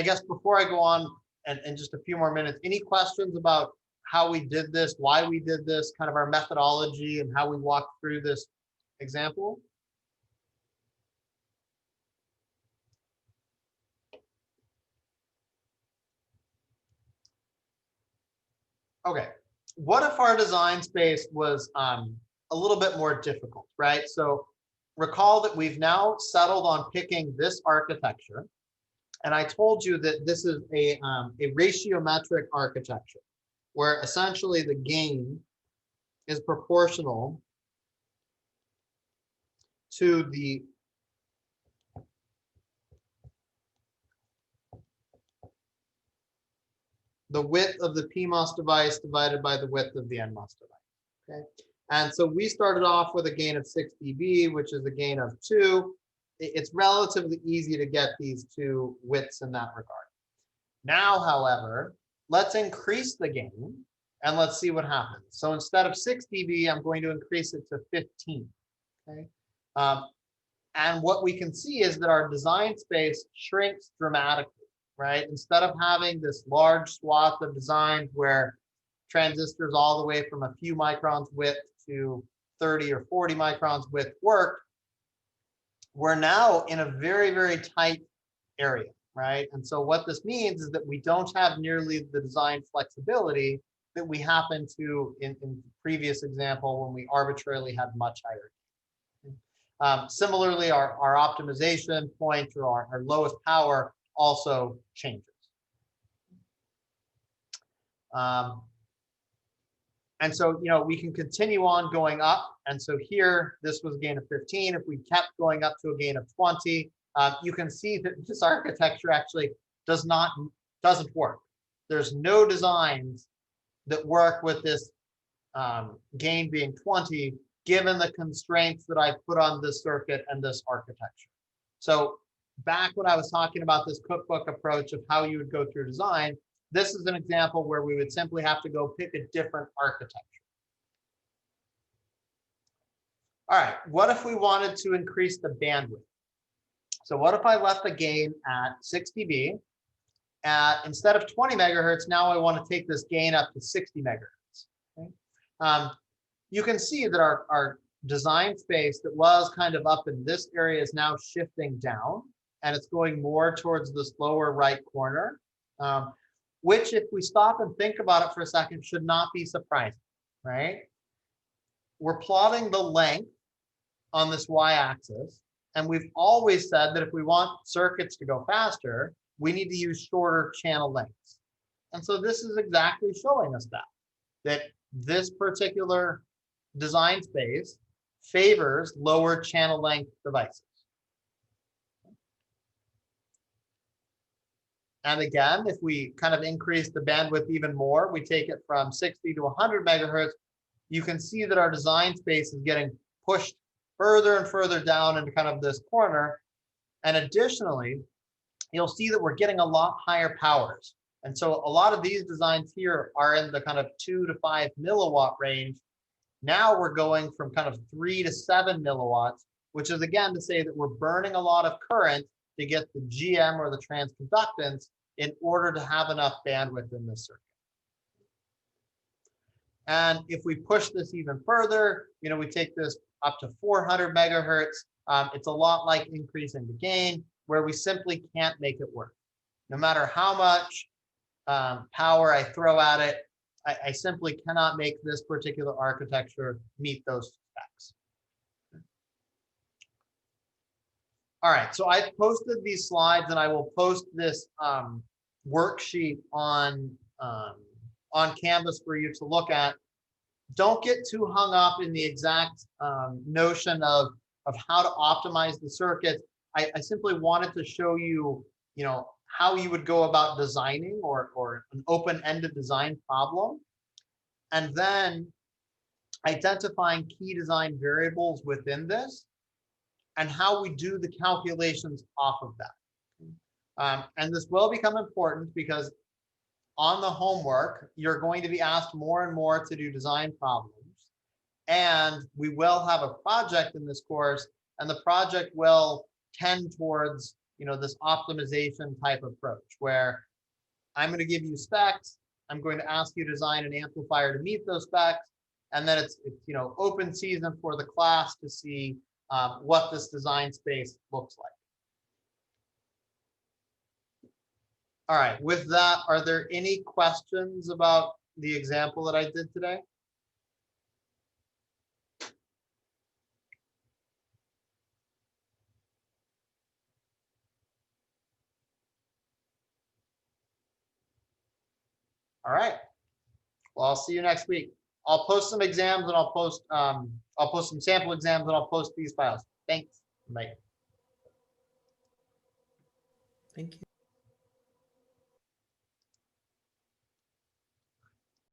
A: I guess before I go on and just a few more minutes, any questions about how we did this, why we did this, kind of our methodology and how we walked through this example? Okay, what if our design space was a little bit more difficult, right? So recall that we've now settled on picking this architecture. And I told you that this is a ratiometric architecture where essentially the gain is proportional to the width of the PMOS device divided by the width of the NMOS device, okay? And so we started off with a gain of 6 dB, which is a gain of 2. It's relatively easy to get these two widths in that regard. Now, however, let's increase the gain and let's see what happens. So instead of 6 dB, I'm going to increase it to 15, okay? And what we can see is that our design space shrinks dramatically, right? Instead of having this large swath of design where transistors all the way from a few microns width to 30 or 40 microns width work, we're now in a very, very tight area, right? And so what this means is that we don't have nearly the design flexibility that we happen to in the previous example when we arbitrarily had much higher. Similarly, our optimization point or our lowest power also changes. And so, you know, we can continue on going up. And so here, this was a gain of 15. If we kept going up to a gain of 20, you can see that this architecture actually doesn't work. There's no designs that work with this gain being 20, given the constraints that I put on this circuit and this architecture. So back when I was talking about this cookbook approach of how you would go through design, this is an example where we would simply have to go pick a different architecture. All right, what if we wanted to increase the bandwidth? So what if I left the gain at 6 dB? Instead of 20 megahertz, now I want to take this gain up to 60 megahertz. Okay? You can see that our design space that was kind of up in this area is now shifting down, and it's going more towards this lower right corner, which, if we stop and think about it for a second, should not be surprising, right? We're plotting the length on this y-axis, and we've always said that if we want circuits to go faster, we need to use shorter channel lengths. And so this is exactly showing us that this particular design space favors lower channel length devices. And again, if we kind of increase the bandwidth even more, we take it from 60 to 100 megahertz, you can see that our design space is getting pushed further and further down into kind of this corner. And additionally, you'll see that we're getting a lot higher powers. And so a lot of these designs here are in the kind of 2 to 5 milliwatt range. Now we're going from kind of 3 to 7 milliwatts, which is again to say that we're burning a lot of current to get the GM or the transconductance in order to have enough bandwidth in this circuit. And if we push this even further, you know, we take this up to 400 megahertz. It's a lot like increasing the gain, where we simply can't make it work. No matter how much power I throw at it, I simply cannot make this particular architecture meet those specs. All right, so I've posted these slides, and I will post this worksheet on Canvas for you to look at. Don't get too hung up in the exact notion of how to optimize the circuit. I simply wanted to show you, you know, how you would go about designing or an open-ended design problem, and then identifying key design variables within this and how we do the calculations off of that. And this will become important because on the homework, you're going to be asked more and more to do design problems. And we will have a project in this course, and the project will tend towards, this optimization type approach where I'm going to give you specs. I'm going to ask you to design an amplifier to meet those specs. And then it's open season for the class to see what this design space looks like. All right, with that, are there any questions about the example that I did today? All right. Well, I'll see you next week. I'll post some exams and I'll post some sample exams and I'll post these files. Thanks. Bye.
I: Thank you.